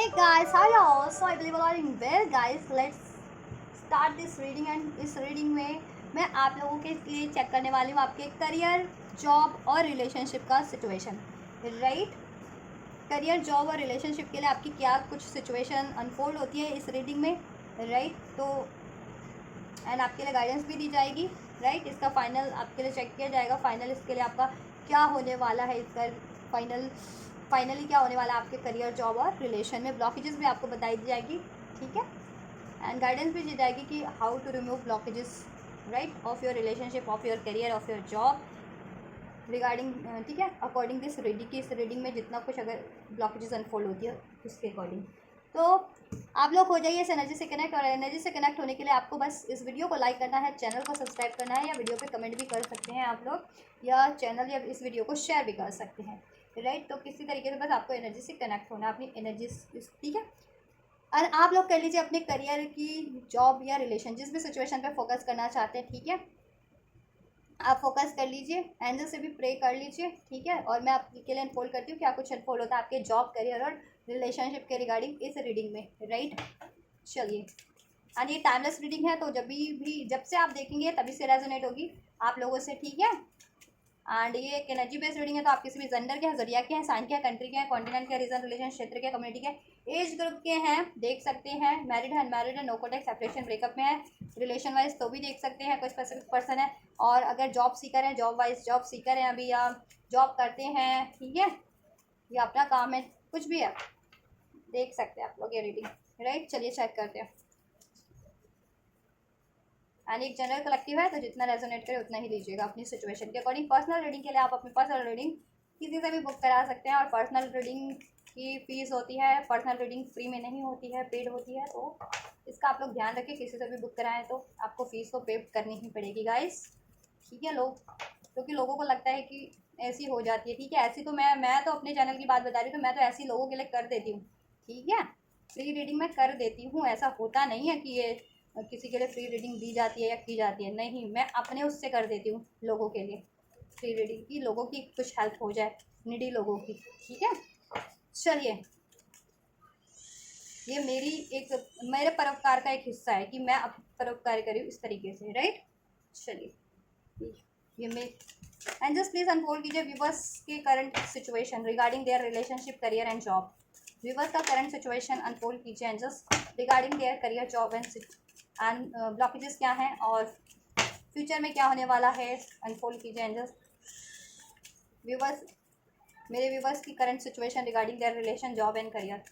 Hey guys, how are y'all? So I believe all are in well guys. Let's start this reading and इस reading में मैं आप लोगों के लिए चेक करने वाली हूँ आपके करियर, जॉब और रिलेशनशिप का सिचुएशन, राइट। करियर, जॉब और रिलेशनशिप के लिए आपकी क्या कुछ सिचुएशन अनफोल्ड होती है इस रीडिंग में, राइट। तो एंड आपके लिए गाइडेंस भी दी जाएगी, राइट। इसका फाइनल आपके लिए चेक किया जाएगा, फाइनल इसके लिए आपका क्या होने वाला है, इसका फाइनली क्या होने वाला है आपके करियर, जॉब और रिलेशन में। ब्लॉकेजेस भी आपको बताई दी जाएगी, ठीक है। एंड गाइडेंस भी दी जाएगी कि how to remove blockages, right, of your relationship, of your career, of your job regarding, ठीक है, अकॉर्डिंग दिस रीडिंग की। इस रीडिंग में जितना कुछ अगर ब्लॉकेजेस अनफोल्ड होती है उसके अकॉर्डिंग, तो आप लोग हो जाइए इस एनर्जी से कनेक्ट। और एनर्जी से कनेक्ट होने के लिए आपको बस इस वीडियो को लाइक करना है, चैनल को सब्सक्राइब करना है, या वीडियो पे कमेंट भी कर सकते हैं आप लोग, या चैनल या इस वीडियो को शेयर भी कर सकते हैं, राइट। तो किसी तरीके से बस आपको एनर्जी से कनेक्ट होना है, अपनी एनर्जी, ठीक है। और आप लोग कर लीजिए अपने करियर की, जॉब या रिलेशन, जिस भी सिचुएशन पे फोकस करना चाहते हैं, ठीक है, आप फोकस कर लीजिए। एंजल से भी प्रे कर लीजिए, ठीक है। और मैं आपके लिए अनफोल्ड करती हूँ क्या कुछ अनफोल्ड होता है आपके जॉब, करियर और रिलेशनशिप के रिगार्डिंग इस रीडिंग में, राइट। चलिए, और ये टाइमलेस रीडिंग है, तो जब से आप देखेंगे तभी से रेजोनेट होगी आप लोगों से, ठीक है। एंड ये एक एनर्जी बेस्ड रीडिंग है, तो आप किसी भी जेंडर के हैं, जरिया के हैं, साइन के हैं, कंट्री के हैं, कॉन्टिनेंट के, रीजन, रिलीजन, क्षेत्र के, कम्युनिटी के, एज ग्रुप के हैं, देख सकते हैं। मैरिड है, अनमैरिड है, नो कॉन्टैक्ट, सेपरेशन, ब्रेकअप में है, रिलेशन वाइज तो भी देख सकते हैं, कोई स्पेसिफिक पर्सन है। और अगर जॉब सीकर है, जॉब वाइज जॉब सीकर है अभी, या जॉब करते हैं, ठीक है, या अपना काम है, कुछ भी है, देख सकते हैं आप लोग ये रीडिंग, राइट। चलिए चेक करते हैं। एंड एक जनरल कलेक्टिव है, तो जितना रेजोनेट करे उतना ही लीजिएगा अपनी सिचुएशन के अकॉर्डिंग। पर्सनल रीडिंग के लिए आप अपनी पर्सनल रीडिंग किसी से भी बुक करा सकते हैं, और पर्सनल रीडिंग की फ़ीस होती है, पर्सनल रीडिंग फ्री में नहीं होती है, पेड होती है, तो इसका आप लोग ध्यान रखें। किसी से भी बुक कराएं तो आपको फ़ीस तो पे करनी ही पड़ेगी गाइस, ठीक है। क्योंकि लोगों को लगता है कि ऐसी हो जाती है, ठीक है। ऐसी तो मैं तो अपने चैनल की बात बता रही हूँ, तो मैं तो ऐसी लोगों के लिए कर देती हूँ, ठीक है। फ्री रीडिंग मैं कर देती हूँ, ऐसा होता नहीं है कि ये किसी के लिए फ्री रीडिंग दी जाती है या की जाती है, नहीं, मैं अपने उससे कर देती हूँ लोगों के लिए फ्री रीडिंग की, लोगों की कुछ हेल्प हो जाए, निडी लोगों की, ठीक है। चलिए, ये मेरे परोपकार का एक हिस्सा है कि मैं अब परोपकार करी इस तरीके से, राइट। चलिए, ये मैं एंजल्स प्लीज अनफोल्ड कीजिए व्यूवर्स के current situation regarding their relationship, career and job. Viewers का करंट सिचुएशन अनफोल्ड कीजिए angels regarding their career, job and blockages क्या हैं, और फ्यूचर में क्या होने वाला है, अनफोल्ड कीजिए एंजल्स। व्यूवर्स, मेरे व्यूवर्स की current situation regarding there relation, job and career.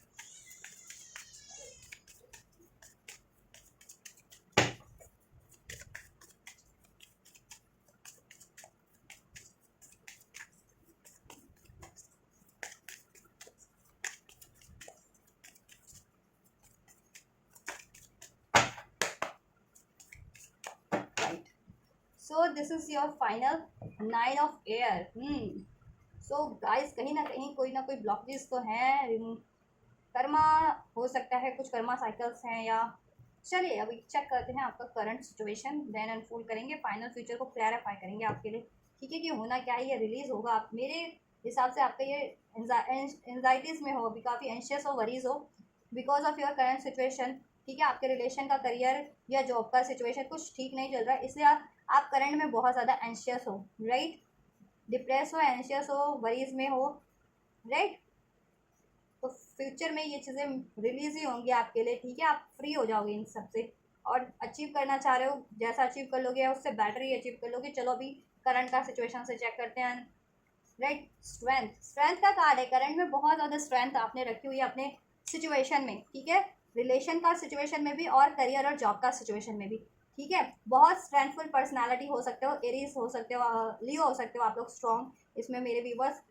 So this is your final 9 of air. So guys, कहीं ना कहीं कोई ना कोई ब्लॉकेज तो हैं, कर्मा हो सकता है, कुछ कर्मा साइकिल्स हैं, या चलिए अभी चेक करते हैं आपका करंट सिचुएशन, देन अनफोल्ड करेंगे, फाइनल फ्यूचर को क्लैरिफाई करेंगे आपके लिए, ठीक है, कि होना क्या है, ये रिलीज होगा। आप मेरे हिसाब से आपका ये एंजाइटीज़ में हो, अभी काफ़ी एंशियस हो, वरीज हो, because of your current situation, ठीक है। आपके रिलेशन का, करियर या जॉब का सिचुएशन कुछ ठीक नहीं चल रहा है, इसलिए आप करंट में बहुत ज़्यादा एंशियस हो, राइट, डिप्रेस हो, एंशियस हो, वरीज में हो, राइट। तो फ्यूचर में ये चीज़ें रिलीज ही होंगी आपके लिए, ठीक है। आप फ्री हो जाओगे इन सब से, और अचीव करना चाह रहे हो, जैसा अचीव कर लोगे या उससे बेटर ही अचीव कर लोगे। चलो अभी करंट का सिचुएशन से चेक करते हैं, राइट। स्ट्रेंथ का कार्ड है, करंट में बहुत ज़्यादा स्ट्रेंथ आपने रखी हुई है अपने सिचुएशन में, ठीक है, रिलेशन का सिचुएशन में भी, और करियर और जॉब का सिचुएशन में भी, ठीक है। बहुत स्ट्रेंथफुल पर्सनालिटी हो सकते हो, एरीज हो सकते हो, लियो हो सकते हो आप लोग स्ट्रॉन्ग, इसमें मेरे viewers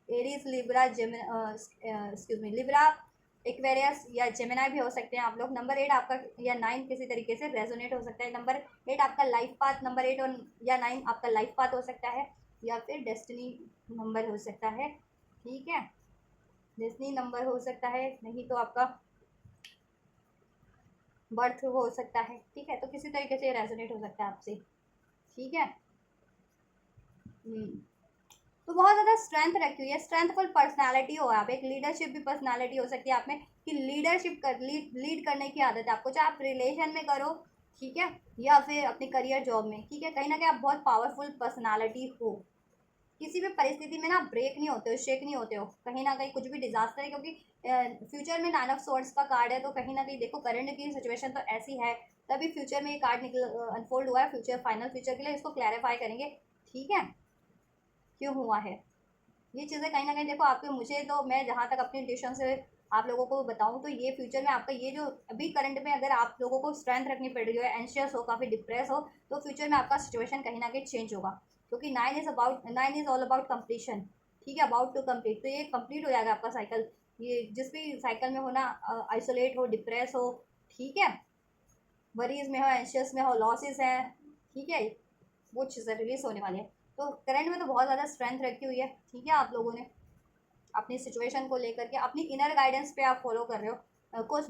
Aries, Libra, excuse me, Libra, Aquarius या जेमिनाई भी हो सकते हैं आप लोग। नंबर 8 आपका या 9 किसी तरीके से रेजोनेट हो सकता है। नंबर 8 आपका लाइफ पाथ, नंबर 8 और या 9 आपका लाइफ पाथ हो सकता है, या फिर डेस्टिनी नंबर हो सकता है, ठीक है, डेस्टिनी नंबर हो सकता है, नहीं तो आपका बर्थ हो सकता है, ठीक है। तो किसी तरीके से रेजोनेट हो सकता है आपसे, ठीक है। तो बहुत ज़्यादा स्ट्रेंथ रखी हुई है, स्ट्रेंथफुल पर्सनालिटी हो आप, एक लीडरशिप भी पर्सनालिटी हो सकती है आप में कि लीडरशिप कर लीड करने की आदत है आपको, चाहे आप रिलेशन में करो, ठीक है, या फिर अपने करियर जॉब में, ठीक है, कहीं ना कहीं आप बहुत पावरफुल पर्सनालिटी हो। किसी भी परिस्थिति में ना ब्रेक नहीं होते हो, शेक नहीं होते हो, कहीं ना कहीं कुछ भी डिजास्टर है, क्योंकि फ्यूचर में 9 ऑफ स्वॉर्ड्स का कार्ड है, तो कहीं ना कहीं देखो करंट की सिचुएशन तो ऐसी है, तभी फ्यूचर में ये कार्ड निकल अनफोल्ड हुआ है, फ्यूचर फाइनल फ्यूचर के लिए इसको क्लैरिफाई करेंगे, ठीक है, क्यों हुआ है ये चीज़ें। कहीं ना कहीं देखो आपके, मुझे तो मैं जहाँ तक अपनी इंट्यूशन से आप लोगों को बताऊँ तो ये फ्यूचर में आपका ये जो अभी करंट में अगर आप लोगों को स्ट्रेंथ रखनी पड़ रही है, एंशियस हो, काफ़ी डिप्रेस हो, तो फ्यूचर में आपका सिचुएशन कहीं ना कहीं चेंज होगा, क्योंकि 9 इज़ ऑल अबाउट कंप्लीशन, ठीक है, अबाउट टू कंप्लीट, तो ये कंप्लीट हो जाएगा आपका साइकिल, ये जिस भी साइकिल में हो ना, आइसोलेट हो, डिप्रेस हो, ठीक है, वरीज में हो, एंशियस में हो, लॉसेस हैं, ठीक है, वो चीज़ें रिलीज होने वाली है। तो करंट में तो बहुत ज़्यादा स्ट्रेंथ रखी हुई है, ठीक है, आप लोगों ने अपनी सिचुएशन को लेकर के अपनी इनर गाइडेंस पे आप फॉलो कर रहे हो, कुछ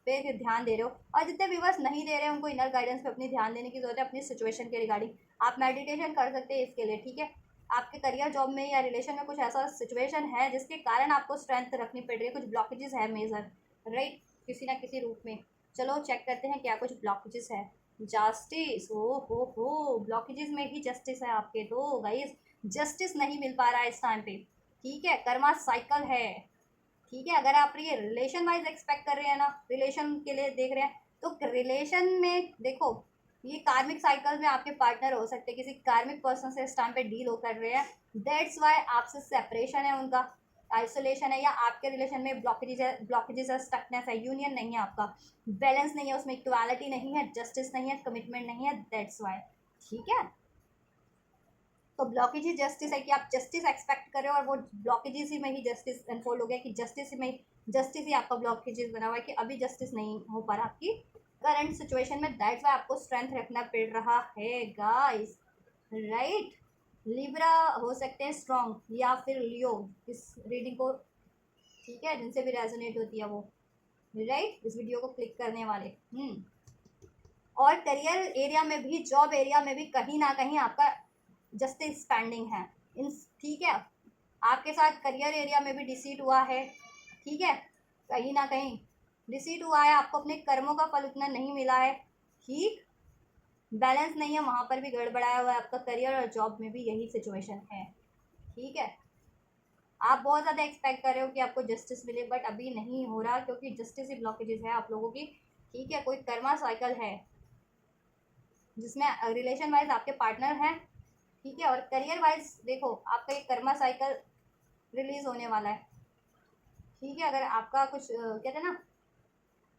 पे ध्यान दे रहे हो, और जितने व्यूवर्स नहीं दे रहे हैं उनको इनर गाइडेंस पे अपनी ध्यान देने की जरूरत है, अपनी सिचुएशन के रिगार्डिंग आप मेडिटेशन कर सकते हैं इसके लिए, ठीक है। आपके करियर जॉब में या रिलेशन में कुछ ऐसा सिचुएशन है जिसके कारण आपको स्ट्रेंथ रखनी पड़ रही है, कुछ ब्लॉकेजेस है मेजर, राइट, किसी ना किसी रूप में। चलो चेक करते हैं क्या कुछ ब्लॉकेजेस है। जस्टिस, हो ब्लॉकेजेस में ही जस्टिस है आपके, तो गाइस जस्टिस नहीं मिल पा रहा है इस टाइम पे, ठीक है, कर्मा साइकिल है, ठीक है। अगर आप ये रिलेशन वाइज एक्सपेक्ट कर रहे हैं ना, रिलेशन के लिए देख रहे हैं, तो रिलेशन में देखो ये कार्मिक साइकिल में आपके पार्टनर हो सकते हैं, किसी कार्मिक पर्सन से इस टाइम पे डील हो कर रहे हैं, दैट्स वाई आपसे सेपरेशन है उनका, आइसोलेशन है, या आपके रिलेशन में ब्लॉकेजेस है, स्टकनेस है, यूनियन नहीं है आपका, बैलेंस नहीं है, उसमें इक्वालिटी नहीं है, जस्टिस नहीं है, कमिटमेंट नहीं है, दैट्स वाई, ठीक है। तो ब्लॉकेज ही जस्टिस है कि आप जस्टिस एक्सपेक्ट कर रहे हो, और वो ब्लॉकेजेस ही में ही जस्टिस अनफोल्ड हो गया कि जस्टिस ही आपका ब्लॉकेजेस बना हुआ है कि अभी जस्टिस नहीं हो पा रहा आपकी करंट सिचुएशन में, दैट्स वाई आपको स्ट्रेंथ रखना पड़ रहा है गाइस, राइट। लिब्रा हो सकते हैं स्ट्रॉन्ग, या फिर लियो इस रीडिंग को, ठीक है, जिनसे भी रेजोनेट होती है वो, राइट, इस वीडियो को क्लिक करने वाले। और करियर एरिया में भी, जॉब एरिया में भी कहीं ना कहीं आपका जस्टिस पेंडिंग है इन, ठीक है, आपके साथ करियर एरिया में भी डिसीट हुआ है, ठीक है, कहीं ना कहीं डिसीट हुआ है, आपको अपने कर्मों का फल उतना नहीं मिला है, ठीक, बैलेंस नहीं है, वहाँ पर भी गड़बड़ाया हुआ है आपका करियर, और जॉब में भी यही सिचुएशन है, ठीक है। आप बहुत ज़्यादा एक्सपेक्ट कर रहे हो कि आपको जस्टिस मिले, बट अभी नहीं हो रहा, क्योंकि जस्टिस ही ब्लॉकेजेस है आप लोगों की, ठीक है। कोई कर्मा साइकिल है जिसमें रिलेशन वाइज आपके पार्टनर हैं, ठीक है, और करियर वाइज देखो आपका एक कर्मा साइकिल रिलीज होने वाला है, ठीक है। अगर आपका कुछ कहते हैं ना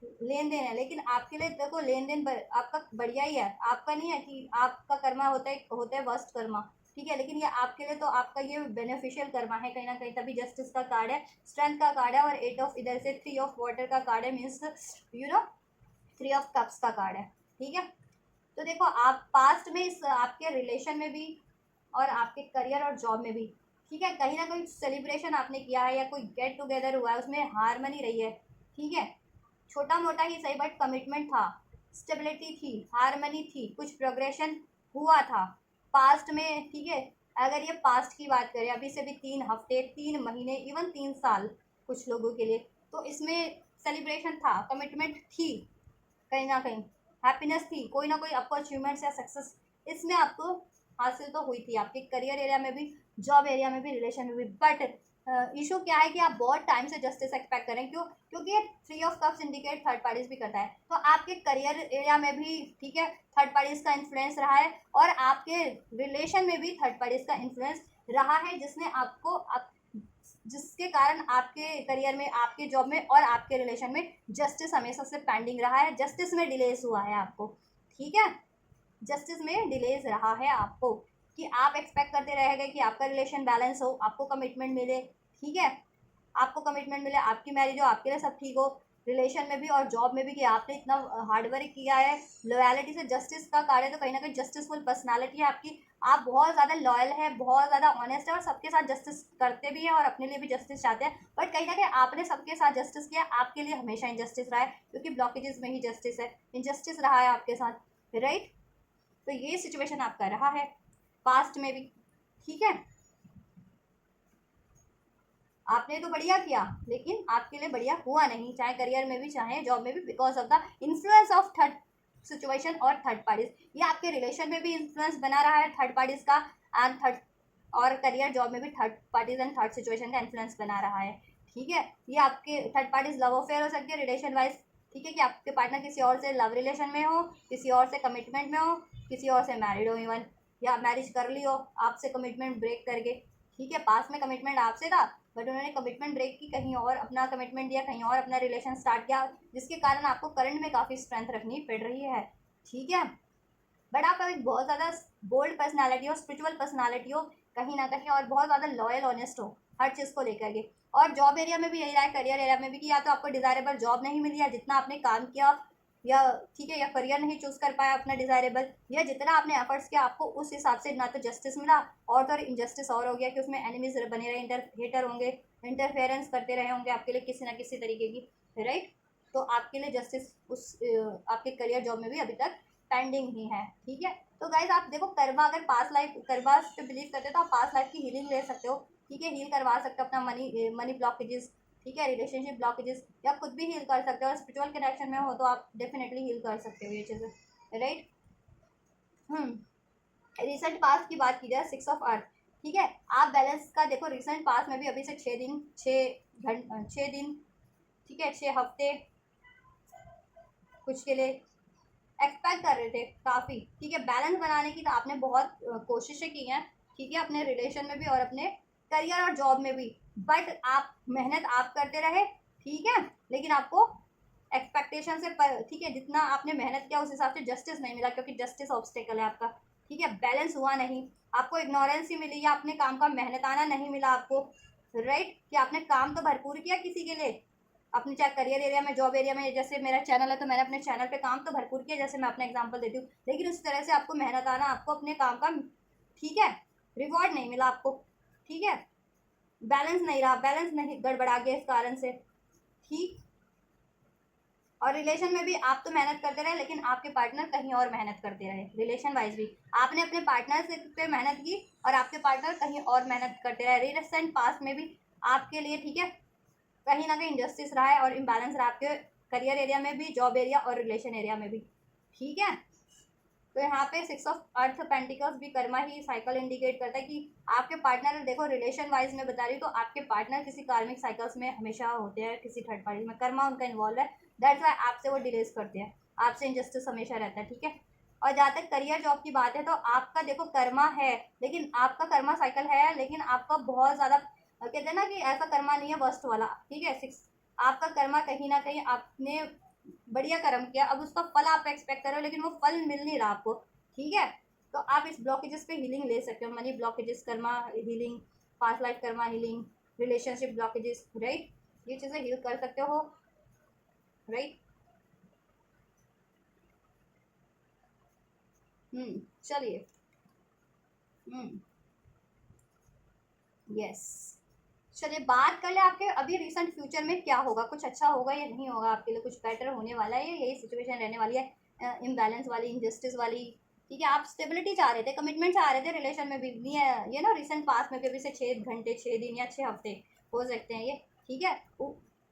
लेन देन है, लेकिन आपके लिए देखो लेन देन आपका बढ़िया ही है, आपका नहीं है कि आपका कर्मा होता है वर्स्ट कर्मा, ठीक है, लेकिन ये आपके लिए तो आपका ये बेनिफिशियल कर्मा है कहीं ना कहीं, तभी जस्टिस का कार्ड है, स्ट्रेंथ का कार्ड है, और 8 ऑफ इधर से 3 ऑफ वाटर का कार्ड है, मीन्स 3 ऑफ कप्स का कार्ड है, ठीक है। तो देखो आप पास्ट में इस आपके रिलेशन में भी और आपके करियर और जॉब में भी, ठीक है, कहीं ना कहीं सेलिब्रेशन आपने किया है, या कोई गेट टुगेदर हुआ है, उसमें हारमनी रही है, ठीक है, छोटा मोटा ही सही, बट कमिटमेंट था, स्टेबिलिटी थी, हारमनी थी, कुछ प्रोग्रेशन हुआ था पास्ट में, ठीक है। अगर ये पास्ट की बात करें, अभी से भी 3 हफ्ते, 3 महीने, इवन 3 साल कुछ लोगों के लिए, तो इसमें सेलिब्रेशन था, कमिटमेंट थी, कहीं ना कहीं हैप्पीनेस थी, कोई ना कोई आपको अचीवमेंट्स या सक्सेस इसमें आपको हासिल तो हुई थी, आपके करियर एरिया में भी, जॉब एरिया में भी, रिलेशन में भी, बट इशू क्या है कि आप बहुत टाइम से जस्टिस एक्सपेक्ट करें, क्यों, क्योंकि ये 3 of cups indicate third parties भी करता है, तो आपके करियर एरिया में भी, ठीक है, थर्ड पार्टीज का इन्फ्लुएंस रहा है, और आपके रिलेशन में भी थर्ड पार्टीज का इन्फ्लुएंस रहा है, जिसने आपको जिसके कारण आपके करियर में, आपके जॉब में और आपके रिलेशन में जस्टिस हमेशा से पेंडिंग रहा है, जस्टिस में डिलेस हुआ है आपको, ठीक है, जस्टिस में डिलेस रहा है आपको, कि आप एक्सपेक्ट करते रह गए कि आपका रिलेशन बैलेंस हो, आपको कमिटमेंट मिले, ठीक है, आपको कमिटमेंट मिले, आपकी मैरिज हो, आपके लिए सब ठीक हो, रिलेशन में भी और जॉब में भी, कि आपने इतना हार्डवर्क किया है, लॉयलिटी से जस्टिस का कार्य है, तो कहीं ना कहीं जस्टिसफुल पर्सनालिटी है आपकी, आप बहुत ज़्यादा लॉयल है, बहुत ज़्यादा ऑनेस्ट है, और सबके साथ जस्टिस करते भी हैं, और अपने लिए भी जस्टिस चाहते हैं, बट कहीं ना कहीं आपने सबके साथ जस्टिस किया, आपके लिए हमेशा इनजस्टिस रहा है, क्योंकि ब्लॉकेजेस में ही जस्टिस है, इनजस्टिस रहा है आपके साथ, राइट। तो ये सिचुएशन आपका रहा है पास्ट में भी, ठीक है। आपने तो बढ़िया किया, लेकिन आपके लिए बढ़िया हुआ नहीं, चाहे करियर में भी चाहे जॉब में भी, because of the influence of third situation और थर्ड पार्टीज। ये आपके रिलेशन में भी इन्फ्लुएंस बना रहा है थर्ड पार्टीज का, एंड थर्ड और करियर जॉब में भी third parties and third situation का इन्फ्लुएंस बना रहा है। ठीक है, ये आपके थर्ड पार्टीज लव अफेयर हो सकती है रिलेशन वाइज। ठीक है, कि आपके पार्टनर किसी और से लव रिलेशन में हो, किसी और से कमिटमेंट में हो, किसी और से मैरिड हो इवन, या मैरिज कर ली हो आपसे कमिटमेंट ब्रेक करके। ठीक है, पास में कमिटमेंट आपसे था, बट उन्होंने कमिटमेंट ब्रेक की, कहीं और अपना कमिटमेंट दिया, कहीं और अपना रिलेशन स्टार्ट किया, जिसके कारण आपको करंट में काफ़ी स्ट्रेंथ रखनी पड़ रही है। ठीक है, बट आप एक बहुत ज़्यादा बोल्ड पर्सनालिटी हो, स्पिरिचुअल पर्सनालिटी हो कहीं ना कहीं, और बहुत ज़्यादा लॉयल ऑनेस्ट हो हर चीज़ को लेकर के। और जॉब एरिया में भी यही रहा है, करियर एरिया में भी, कि या तो आपको डिजायरेबल जॉब नहीं मिली, या जितना आपने काम किया, या ठीक है, या करियर नहीं चूज कर पाया अपना डिजायरेबल, या जितना आपने एफर्ट्स किया आपको उस हिसाब से ना तो जस्टिस मिला, और तो इनजस्टिस और हो गया कि उसमें एनिमीज बने रहे, हेटर होंगे, इंटरफेरेंस करते रहे होंगे आपके लिए किसी ना किसी तरीके की, राइट। तो आपके लिए जस्टिस उस आपके करियर जॉब में भी अभी तक पेंडिंग ही है। ठीक है, तो गाइज आप देखो, कर्मा अगर पास लाइफ कर्मा पे बिलीव करते हो तो आप पास लाइफ की हीलिंग ले सकते हो। ठीक है, हील करवा सकते हो अपना मनी ब्लॉकेजेस, ठीक है, रिलेशनशिप ब्लॉकेजेस, या खुद भी हील कर सकते हो, और स्पिरिचुअल कनेक्शन में हो तो आप डेफिनेटली हील कर सकते हो ये चीज़ें, राइट। रिसेंट पास की बात की जाए, 6 ऑफ अर्थ। ठीक है, आप बैलेंस का देखो, रिसेंट पास में भी अभी से 6 दिन, 6 दिन, ठीक है, 6 हफ्ते कुछ के लिए एक्सपेक्ट कर रहे थे काफ़ी। ठीक है, बैलेंस बनाने की तो आपने बहुत कोशिशें की हैं, ठीक है, अपने रिलेशन में भी और अपने करियर और जॉब में भी, बट आप मेहनत आप करते रहे। ठीक है, लेकिन आपको एक्सपेक्टेशन से ठीक है, जितना आपने मेहनत किया उस हिसाब से जस्टिस नहीं मिला, क्योंकि जस्टिस ऑब्स्टेकल है आपका। ठीक है, बैलेंस हुआ नहीं, आपको इग्नोरेंस ही मिली, या अपने काम का मेहनताना नहीं मिला आपको, राइट। कि आपने काम तो भरपूर किया किसी के लिए, अपने चाहे करियर एरिया में, जॉब एरिया में, जैसे मेरा चैनल है तो मैंने अपने चैनल पे काम तो भरपूर किया, जैसे मैं अपना एग्जांपल देती हूँ, लेकिन उस तरह से आपको मेहनत आना, आपको अपने काम का, ठीक है, रिवॉर्ड नहीं मिला आपको। ठीक है, बैलेंस नहीं रहा, बैलेंस नहीं, गड़बड़ा गया इस कारण से। ठीक, और रिलेशन में भी आप तो मेहनत करते रहे, लेकिन आपके पार्टनर कहीं और मेहनत करते रहे, रिलेशन वाइज भी आपने अपने पार्टनर से पे मेहनत की, और आपके पार्टनर कहीं और मेहनत करते रहे रिसेंट पास्ट में भी आपके लिए। ठीक है, कहीं ना कहीं इंजस्टिस रहा है और इम्बैलेंस रहा आपके करियर एरिया में भी, जॉब एरिया और रिलेशन एरिया में भी। ठीक है, तो यहाँ पे 6 ऑफ अर्थ पेंटिकल्स भी कर्मा ही साइकिल इंडिकेट करता है कि आपके पार्टनर, देखो रिलेशन वाइज में बता रही हूँ, तो आपके पार्टनर किसी कार्मिक साइकिल्स में हमेशा होते हैं, किसी थर्ड पार्टी में कर्मा उनका इन्वॉल्व है, दैट्स वाई आपसे वो डिलेज करते हैं, आपसे इंजस्टिस हमेशा रहता है। ठीक है, और जहाँ तक करियर जॉब की बात है, तो आपका देखो कर्मा है, लेकिन आपका कर्मा साइकिल है, लेकिन आपका बहुत ज़्यादा कहते हैं ना कि ऐसा कर्मा नहीं है वर्स्ट वाला। ठीक है, 6 आपका कर्मा कहीं ना कहीं आपने बढ़िया कर्म किया, अब उसका फल आप एक्सपेक्ट करो, लेकिन वो फल मिल नहीं रहा आपको। ठीक है, तो आप इस ब्लॉकेजेस पे हीलिंग ले सकते हो, money blockages Karma healing, past life Karma healing, relationship blockages, right, ये चीज़ें हील कर सकते हो, राइट। चलिए, यस, चलिए बात कर ले आपके अभी रिसेंट फ्यूचर में क्या होगा, कुछ अच्छा होगा या नहीं होगा आपके लिए, कुछ बेटर होने वाला है, यही सिचुएशन रहने वाली है इम्बैलेंस वाली, इनजस्टिस वाली। ठीक है, आप स्टेबिलिटी चाह रहे थे, कमिटमेंट चाह रहे थे रिलेशन में भी, ये ना रिसेंट पास में भी अभी से 6 घंटे, 6 दिन या 6 हफ्ते हो सकते हैं ये। ठीक है,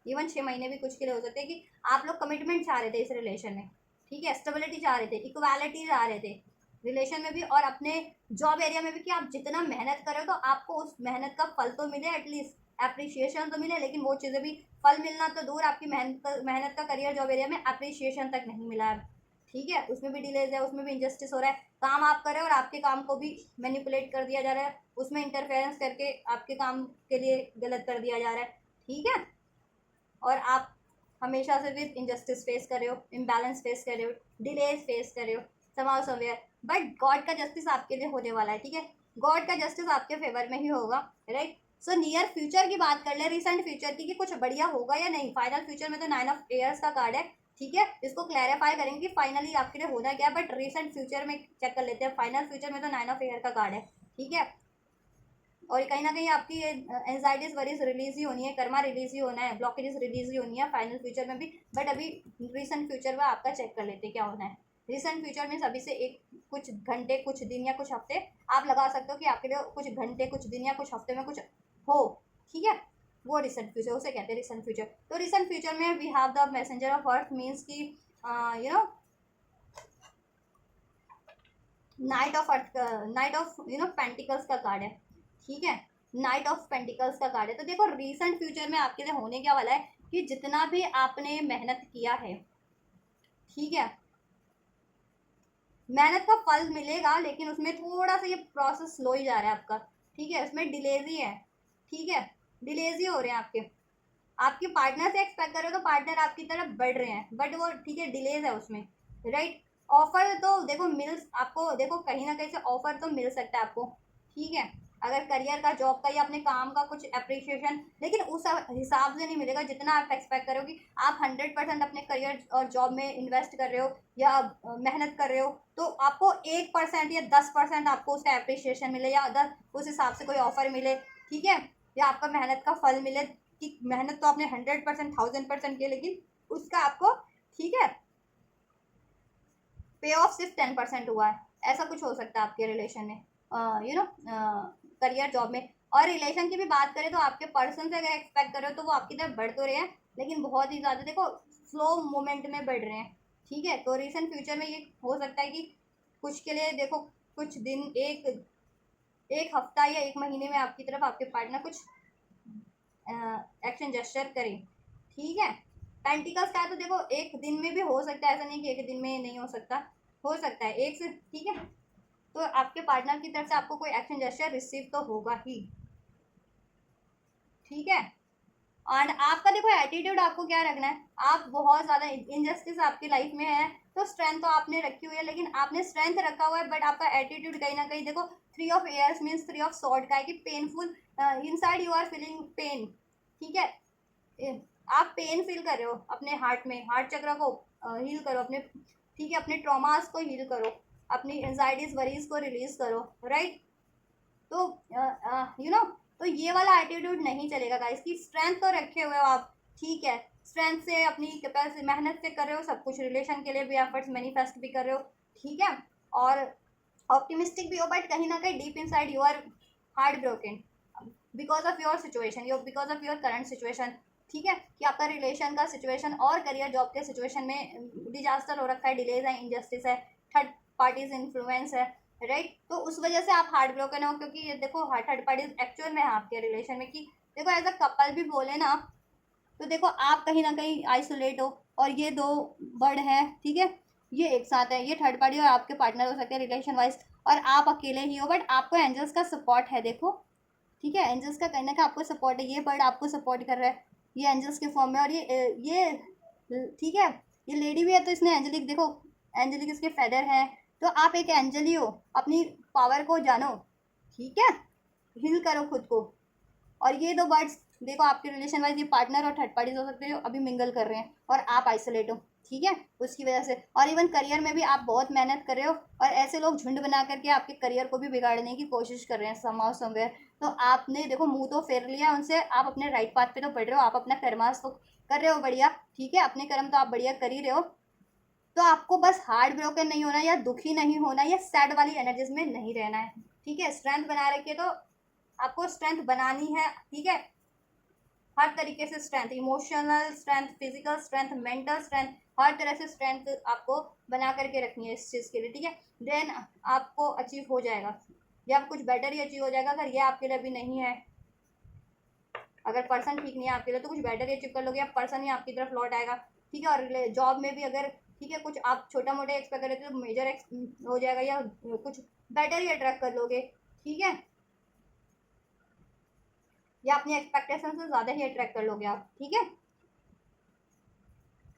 इवन 6 महीने भी कुछ के लिए हो सकते हैं, कि आप लोग कमिटमेंट चाह रहे थे इस रिलेशन में। ठीक है, स्टेबिलिटी चाह रहे थे, इक्वालिटी चाह रहे थे रिलेशन में भी और अपने जॉब एरिया में भी, कि आप जितना मेहनत करो तो आपको उस मेहनत का फल तो मिले, एटलीस्ट अप्रिशिएशन तो मिले, लेकिन वो चीज़ें भी, फल मिलना तो दूर, आपकी मेहनत का करियर जॉब एरिया में अप्रिशिएशन तक नहीं मिला है। ठीक है, उसमें भी डिलेज है, उसमें भी इनजस्टिस हो रहा है, काम आप कर रहे हो और आपके काम को भी मैनिपुलेट कर दिया जा रहा है, उसमें इंटरफेरेंस करके आपके काम के लिए गलत कर दिया जा रहा है। ठीक है, और आप हमेशा से भी इंजस्टिस फेस कर रहे हो, इम्बैलेंस फेस कर रहे हो, डिलेज फेस कर रहे हो समाउ समवेयर, बट गॉड का जस्टिस आपके लिए होने वाला है। ठीक है, गॉड का जस्टिस आपके फेवर में ही होगा, राइट। सो नियर फ्यूचर की बात कर ले, रिसेंट फ्यूचर की, कि कुछ बढ़िया होगा या नहीं। फाइनल फ्यूचर में तो 9 ऑफ एयर्स का कार्ड है। ठीक है, इसको क्लैरिफाई करेंगे कि फाइनली आपके लिए होना क्या है, बट रिसेंट फ्यूचर में चेक कर लेते हैं। फाइनल फ्यूचर में तो 9 ऑफ एयर का कार्ड है। ठीक है, और कहीं ना कहीं आपकी एंजाइटीज वरीज रिलीज ही होनी है, कर्मा रिलीज ही होना है, ब्लॉकेजेस रिलीज ही होनी है फाइनल फ्यूचर में भी। बट अभी रिसेंट फ्यूचर में आपका चेक कर लेते हैं क्या होना है। रिसेंट फ्यूचर में सभी से एक कुछ घंटे, कुछ दिन या कुछ हफ्ते आप लगा सकते हो कि आपके लिए कुछ घंटे, कुछ दिन या कुछ हफ्ते में कुछ हो। ठीक है, वो रिसेंट फ्यूचर, उसे कहते हैं रिसेंट फ्यूचर। तो रिसेंट फ्यूचर में we have the messenger of earth, means की you know knight of earth, knight of pentacles का कार्ड है, ठीक है, नाइट ऑफ पेंटिकल्स का कार्ड है। तो देखो रिसेंट फ्यूचर में आपके लिए होने क्या वाला है कि जितना भी आपने मेहनत किया है, ठीक है, मेहनत का फल मिलेगा, लेकिन उसमें थोड़ा सा ये प्रोसेस स्लो ही जा रहा है आपका, ठीक है, उसमें डिलेज ही है, ठीक है, डिलेज ही हो रहे हैं आपके। आपके पार्टनर से एक्सपेक्ट कर रहे हो तो पार्टनर आपकी तरफ बढ़ रहे हैं, बट वो ठीक है डिलेज है उसमें, राइट। ऑफर तो देखो मिल आपको, देखो कहीं ना कहीं से ऑफर तो मिल सकता है आपको, ठीक है, अगर करियर का, जॉब का या अपने काम का कुछ अप्रिशिएशन, लेकिन उस हिसाब से नहीं मिलेगा जितना आप एक्सपेक्ट करो कि आप 100% अपने करियर और जॉब में इन्वेस्ट कर रहे हो या मेहनत कर रहे हो, तो आपको 1% या 10% आपको उसका अप्रिशिएशन मिले, या अदर उस हिसाब से कोई ऑफर मिले, ठीक है, या आपका मेहनत का फल मिले कि मेहनत तो आपने 100%, 1000% की, लेकिन उसका आपको, ठीक है, पे ऑफ सिर्फ 10% हुआ है, ऐसा कुछ हो सकता है आपके रिलेशन में, करियर जॉब में। और रिलेशन की भी बात करें तो आपके पर्सन से अगर एक्सपेक्ट करो तो वो आपकी तरफ बढ़ तो रहे हैं, लेकिन बहुत ही ज़्यादा देखो स्लो मूवमेंट में बढ़ रहे हैं, ठीक है। तो रिसेंट फ्यूचर में ये हो सकता है कि कुछ के लिए देखो कुछ दिन, एक हफ्ता या एक महीने में आपकी तरफ आपके पार्टनर कुछ एक्शन जेस्चर करें, ठीक है। पेंटिकल्स का है तो देखो एक दिन में भी हो सकता है, ऐसा नहीं कि एक दिन में नहीं हो सकता है एक से, ठीक है। तो आपके पार्टनर की तरफ से आपको कोई एक्शन जेस्चर रिसीव तो होगा ही, ठीक है। और आपका देखो एटीट्यूड आपको क्या रखना है, आप बहुत ज़्यादा इनजस्टिस आपकी लाइफ में है, तो स्ट्रेंथ तो आपने रखी हुई है, लेकिन आपने स्ट्रेंथ रखा हुआ है, बट आपका एटीट्यूड कहीं ना कहीं देखो 3 of airs means 3 of sword का है कि painful, inside you are feeling pain, ठीक है, आप पेन फील कर रहे हो अपने हार्ट में, हार्ट चक्र को हील करो अपने, ठीक है, अपने ट्रॉमास को हील करो, अपनी एंजाइटीज वरीज को रिलीज करो, राइट। तो तो ये वाला एटीट्यूड नहीं चलेगा गाइस, की स्ट्रेंथ तो रखे हुए हो आप, ठीक है, स्ट्रेंथ से अपनी कैपेसिटी मेहनत से कर रहे हो सब कुछ, रिलेशन के लिए भी एफर्ट्स मैनिफेस्ट भी कर रहे हो, ठीक है, और ऑप्टिमिस्टिक भी हो, बट कहीं ना कहीं deep inside you are heart broken because of your situation, because of your current situation, ठीक है, कि आपका रिलेशन का सिचुएशन और करियर जॉब के सिचुएशन में डिजास्टर हो रखा है, डिलेज है, इनजस्टिस है, थर्ड पार्टीज इन्फ्लुएंस है, राइट। तो उस वजह से आप हार्ट ब्रोकन हो, क्योंकि ये देखो थर्ड पार्टीज एक्चुअल में है आपके रिलेशन में, कि देखो एज अ कपल भी बोले ना, तो देखो आप कहीं ना कहीं आइसोलेट हो, और ये दो बर्ड हैं, ठीक है, ये एक साथ है, ये थर्ड पार्टी और आपके पार्टनर हो सकते हैं रिलेशन वाइज, और आप अकेले ही हो, बट आपको एंजल्स का सपोर्ट है, देखो, ठीक है, एंजल्स का कहना है कि आपको सपोर्ट है, ये बर्ड आपको सपोर्ट कर रहा है, ये एंजल्स के फॉर्म में, और ये ठीक है, ये लेडी भी है, तो इसने एंजलिक, देखो एंजलिक इसके फेदर हैं, तो आप एक एंजल ही हो, अपनी पावर को जानो, ठीक है, हील करो खुद को। और ये दो बर्ड्स देखो आपके रिलेशन वाइज ये पार्टनर और थर्ड पार्टीज हो सकते हैं जो अभी मिंगल कर रहे हैं, और आप आइसोलेट हो, ठीक है, उसकी वजह से। और इवन करियर में भी आप बहुत मेहनत कर रहे हो, और ऐसे लोग झुंड बना करके आपके करियर को भी बिगाड़ने की कोशिश कर रहे हैं समहाउ समवेयर। तो आपने देखो मुंह तो फेर लिया उनसे, आप अपने राइट पाथ पे तो बढ़ रहे हो, आप अपना कर्मास तो कर रहे हो बढ़िया, ठीक है, अपने कर्म तो आप बढ़िया कर ही रहे हो। तो आपको बस हार्ट ब्रोकन नहीं होना, या दुखी नहीं होना, या सैड वाली एनर्जीज में नहीं रहना है, ठीक है। स्ट्रेंथ बना रखिए, तो आपको स्ट्रेंथ बनानी है, ठीक है, हर तरीके से strength, emotional strength, physical strength, mental strength, हर तरह से स्ट्रेंथ आपको बना करके रखनी है इस चीज़ के लिए, ठीक है। देन आपको अचीव हो जाएगा, या कुछ बेटर ही अचीव हो जाएगा। अगर ये आपके लिए अभी नहीं है, अगर पर्सन ठीक नहीं है आपके लिए, तो कुछ बेटर ही अचीव कर लोगे, या पर्सन ही आपकी तरफ लौट आएगा, ठीक है। और जॉब में भी अगर, ठीक है, कुछ आप छोटा मोटा एक्सपेक्ट कर रहे थे तो मेजर हो जाएगा, या कुछ बेटर ही अट्रैक्ट कर लोगे, ठीक है, या अपनी एक्सपेक्टेशन से ज़्यादा ही अट्रैक्ट कर लोगे आप, ठीक है।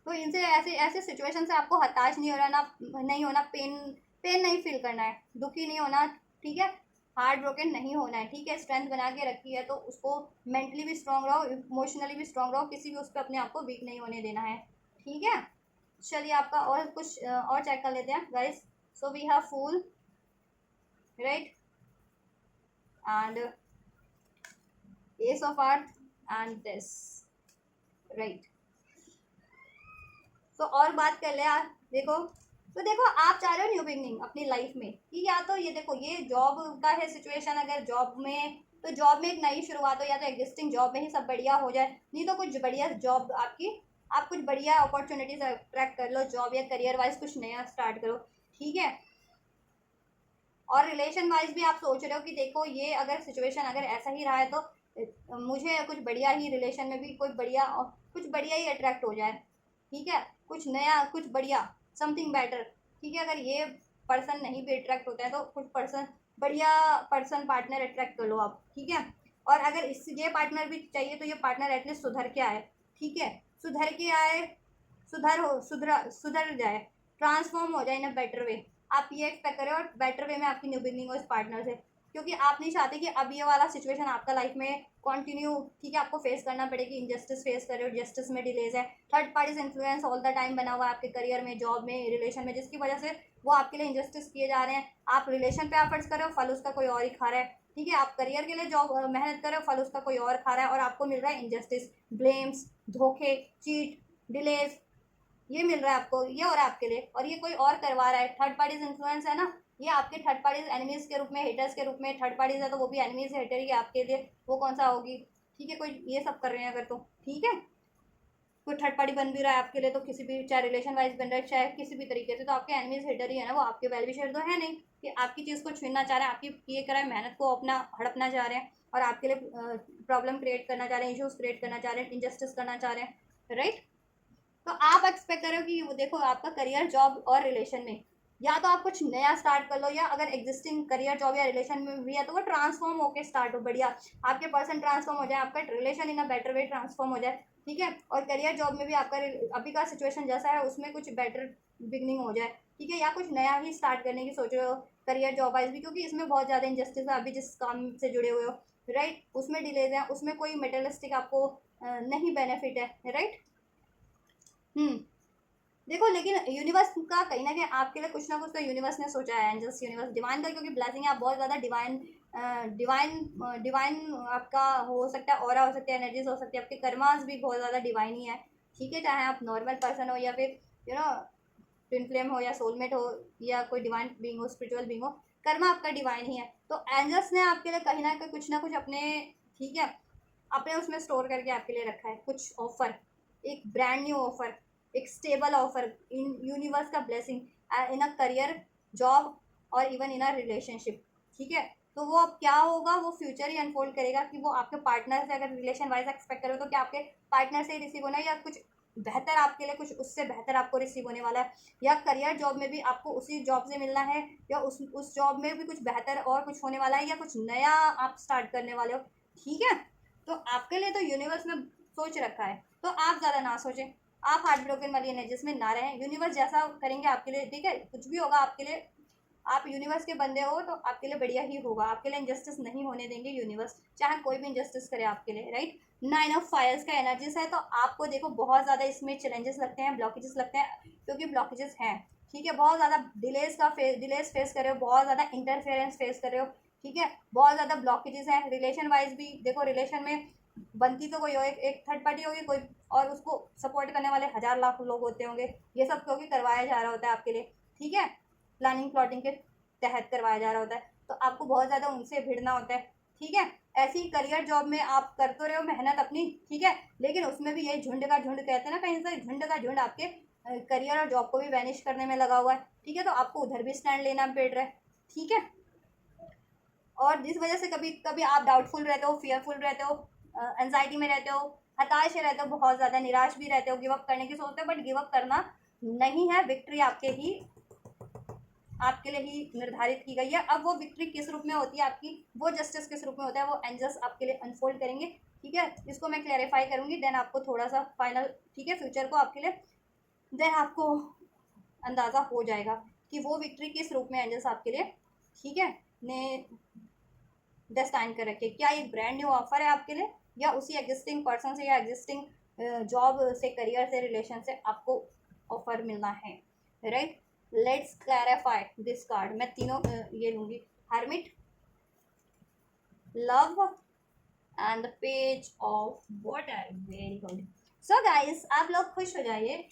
तो इनसे ऐसे ऐसे सिचुएशन से आपको हताश नहीं होना, नहीं होना, पेन नहीं फील करना है, दुखी नहीं होना, ठीक है, हार्ट ब्रोकन नहीं होना है, ठीक है। स्ट्रेंथ बना के रखी है तो उसको मेंटली भी स्ट्रांग रहो, इमोशनली भी स्ट्रांग रहो, किसी भी उस पर अपने आप को वीक नहीं होने देना है, ठीक है। चलिए आपका और कुछ और चेक कर लेते हैं guys. So we have fool, right, and ace of earth and this, right. तो और बात कर ले यार, देखो, तो देखो आप चाह रहे हो न्यू बिगनिंग अपनी लाइफ में, कि या तो ये देखो ये जॉब का है सिचुएशन, अगर जॉब में तो जॉब में एक नई शुरुआत हो, या तो एग्जिस्टिंग जॉब में ही सब बढ़िया हो जाए, नहीं तो कुछ बढ़िया जॉब आपकी, आप कुछ बढ़िया अपॉर्चुनिटीज अट्रैक्ट कर लो, जॉब या करियर वाइज कुछ नया स्टार्ट करो, ठीक है। और रिलेशन वाइज भी आप सोच रहे हो कि देखो ये अगर सिचुएशन अगर ऐसा ही रहा है तो मुझे कुछ बढ़िया ही रिलेशन में भी कुछ बढ़िया ही अट्रैक्ट हो जाए, ठीक है, कुछ नया कुछ बढ़िया, समथिंग बेटर, ठीक है। अगर ये पर्सन नहीं भी अट्रैक्ट होता है तो कुछ पर्सन बढ़िया पर्सन पार्टनर अट्रैक्ट कर लो आप, ठीक है। और अगर इस ये पार्टनर भी चाहिए तो ये पार्टनर एटलीस्ट सुधर के आए, ठीक है, सुधर के आए, सुधर जाए, ट्रांसफॉर्म हो जाए इन अ बेटर वे, आप ये एक्सपेक्ट करें, और बेटर वे में आपकी न्यू बिगनिंग हो इस पार्टनर से, क्योंकि आप नहीं चाहते कि अब ये वाला सिचुएशन आपका लाइफ में कंटिन्यू, ठीक है, आपको फेस करना पड़ेगी, इंजस्टिस फेस कर रहे हो, जस्टिस में डिलेज है, third parties influence all the time बना हुआ है आपके करियर में, जॉब में, रिलेशन में, जिसकी वजह से वो आपके लिए इंजस्टिस किए जा रहे हैं। आप रिलेशन पे एफर्ट्स कर रहे हो, फल उसका कोई और ही खा रहा है, ठीक है, आप करियर के लिए जॉब मेहनत कर रहे हो, फल उसका कोई और खा रहा है, और आपको मिल रहा है इंजस्टिस, ब्लेम्स, धोखे, चीट, डिलेज, ये मिल रहा है आपको, ये हो रहा है आपके लिए, और ये कोई और करवा रहा है, थर्ड पार्टीज इन्फ्लुएंस है ना, ये आपके थर्ड पार्टीज एनिमीज के रूप में, हेटर्स के रूप में, थर्ड पार्टीज है तो वो भी एनिमीज हेटर ही आपके लिए, वो कौन सा होगी, ठीक है, कोई ये सब कर रहे हैं अगर तो, ठीक है, कोई थर्ड पार्टी बन भी रहा है आपके लिए तो किसी भी, चाहे रिलेशन वाइज बन रहा है चाहे किसी भी तरीके से, तो आपके एनिमीज हेटर ही है ना, वो आपके वेल विशर तो है नहीं कि आपकी चीज़ को छीनना चाह रहे हैं, आपकी ये कराए मेहनत को अपना हड़पना चाह रहे हैं, और आपके लिए प्रॉब्लम क्रिएट करना चाह रहे हैं, इशूज क्रिएट करना चाह रहे हैं, इनजस्टिस करना चाह रहे हैं, राइट। तो आप एक्सपेक्ट करो कि वो देखो आपका करियर जॉब और रिलेशन में, या तो आप कुछ नया स्टार्ट कर लो, या अगर एग्जिस्टिंग करियर जॉब या रिलेशन में भी है तो वो ट्रांसफॉर्म होकर स्टार्ट हो, बढ़िया आपके पर्सन ट्रांसफॉर्म हो जाए, आपका relation in a better way transform हो जाए, ठीक है। और करियर जॉब में भी आपका अभी का सिचुएशन जैसा है उसमें कुछ बेटर बिगनिंग हो जाए, ठीक है, या कुछ नया ही स्टार्ट करने की सोच रहे हो करियर जॉब वाइज भी, क्योंकि इसमें बहुत ज़्यादा इंजस्टिस है अभी जिस काम से जुड़े हुए हो, राइट, उसमें डिलेज है, उसमें कोई मेटेरियलिस्टिक आपको नहीं बेनिफिट है, राइट। देखो लेकिन यूनिवर्स का कहीं ना कहीं आपके लिए कुछ ना कुछ तो यूनिवर्स ने सोचा है, एंजल्स, यूनिवर्स, डिवाइन का, क्योंकि ब्लेसिंग है, आप बहुत ज़्यादा डिवाइन डिवाइन आपका हो सकता है, ऑरा हो सकता है, एनर्जीज हो सकती है, आपके कर्मास भी बहुत ज़्यादा डिवाइन ही है, ठीक है, चाहे आप नॉर्मल पर्सन हो या फिर यू नो ट्विन फ्लेम हो या सोलमेट हो या कोई डिवाइन बींग हो, स्पिरिचुअल बींग हो, कर्मा आपका डिवाइन ही है। तो एंजल्स ने आपके लिए कहीं ना कुछ अपने, ठीक है, अपने उसमें स्टोर करके आपके लिए रखा है कुछ ऑफर, एक ब्रांड न्यू ऑफर, एक स्टेबल ऑफर, इन यूनिवर्स का blessing in a career, job, और इवन इन अ रिलेशनशिप, ठीक है। तो वो अब क्या होगा, वो फ्यूचर ही अनफोल्ड करेगा कि वो आपके पार्टनर से, अगर रिलेशन वाइज एक्सपेक्ट करो तो क्या आपके पार्टनर से ही रिसीव होना है, या कुछ बेहतर आपके लिए कुछ उससे बेहतर आपको रिसीव होने वाला है, या करियर जॉब में भी आपको उसी जॉब से मिलना है, या उस जॉब में भी कुछ बेहतर और कुछ होने वाला है, या कुछ नया आप स्टार्ट करने वाले हो, ठीक है। तो आपके लिए तो यूनिवर्स में सोच रखा है, तो आप ज़्यादा ना सोचें, आप हार्ट ब्रोकन वाली एनर्जीज में ना रहें, यूनिवर्स जैसा करेंगे आपके लिए, ठीक है, कुछ भी होगा आपके लिए, आप यूनिवर्स के बंदे हो तो आपके लिए बढ़िया ही होगा, आपके लिए इंजस्टिस नहीं होने देंगे यूनिवर्स, चाहे कोई भी इंजस्टिस करे आपके लिए, राइट। 9 ऑफ फायर्स का एनर्जीज है, तो आपको देखो बहुत ज़्यादा इसमें चैलेंजेस लगते हैं, ब्लॉकेजेस लगते हैं, क्योंकि ब्लॉकेजेस हैं, ठीक है, बहुत ज़्यादा डिलेज फेस कर रहे हो, बहुत ज़्यादा इंटरफेरेंस फेस कर रहे हो, ठीक है, बहुत ज़्यादा ब्लॉकेजेस हैं, रिलेशन वाइज भी देखो, रिलेशन में बनती तो कोई हो, एक थर्ड पार्टी होगी कोई, और उसको सपोर्ट करने वाले हजार लाख लोग होते होंगे, ये सब क्योंकि करवाया जा रहा होता है आपके लिए, ठीक है, प्लानिंग प्लॉटिंग के तहत करवाया जा रहा होता है, तो आपको बहुत ज़्यादा उनसे भिड़ना होता है, ठीक है। ऐसी करियर जॉब में आप कर तो रहे हो मेहनत अपनी, ठीक है, लेकिन उसमें भी यही झुंड का झुंड कहते हैं ना, कहीं से झुंड का झुंड आपके करियर और जॉब को भी वैनिश करने में लगा हुआ है, ठीक है, तो आपको उधर भी स्टैंड लेना पड़ रहा है, ठीक है। और जिस वजह से कभी कभी आप डाउटफुल रहते हो, फियरफुल रहते हो, एनजाइटी में रहते हो, हताश रहते हो, बहुत ज़्यादा निराश भी रहते हो, गिव अप करने की सोचते हो, बट गिव अप करना नहीं है, विक्ट्री आपके लिए ही निर्धारित की गई है। अब वो विक्ट्री किस रूप में होती है आपकी, वो जस्टिस किस रूप में होता है, वो एंजल्स आपके लिए अनफोल्ड करेंगे, ठीक है, इसको मैं क्लैरिफाई करूंगी, देन आपको थोड़ा सा फाइनल, ठीक है, फ्यूचर को आपके लिए, देन आपको अंदाज़ा हो जाएगा कि वो विक्ट्री किस रूप में एंजल्स आपके लिए, ठीक है, ने डेस्टाइन कर रखे, क्या एक ब्रांड न्यू ऑफर है आपके लिए, या उसी एग्जिस्टिंग पर्सन से, या एग्जिस्टिंग जॉब से, करियर से, रिलेशन से आपको ऑफर मिलना है, right. Let's clarify this card, मैं तीनों ये लूंगी, hermit, love, and the page of water, very good. So guys, आप लोग खुश हो जाइए,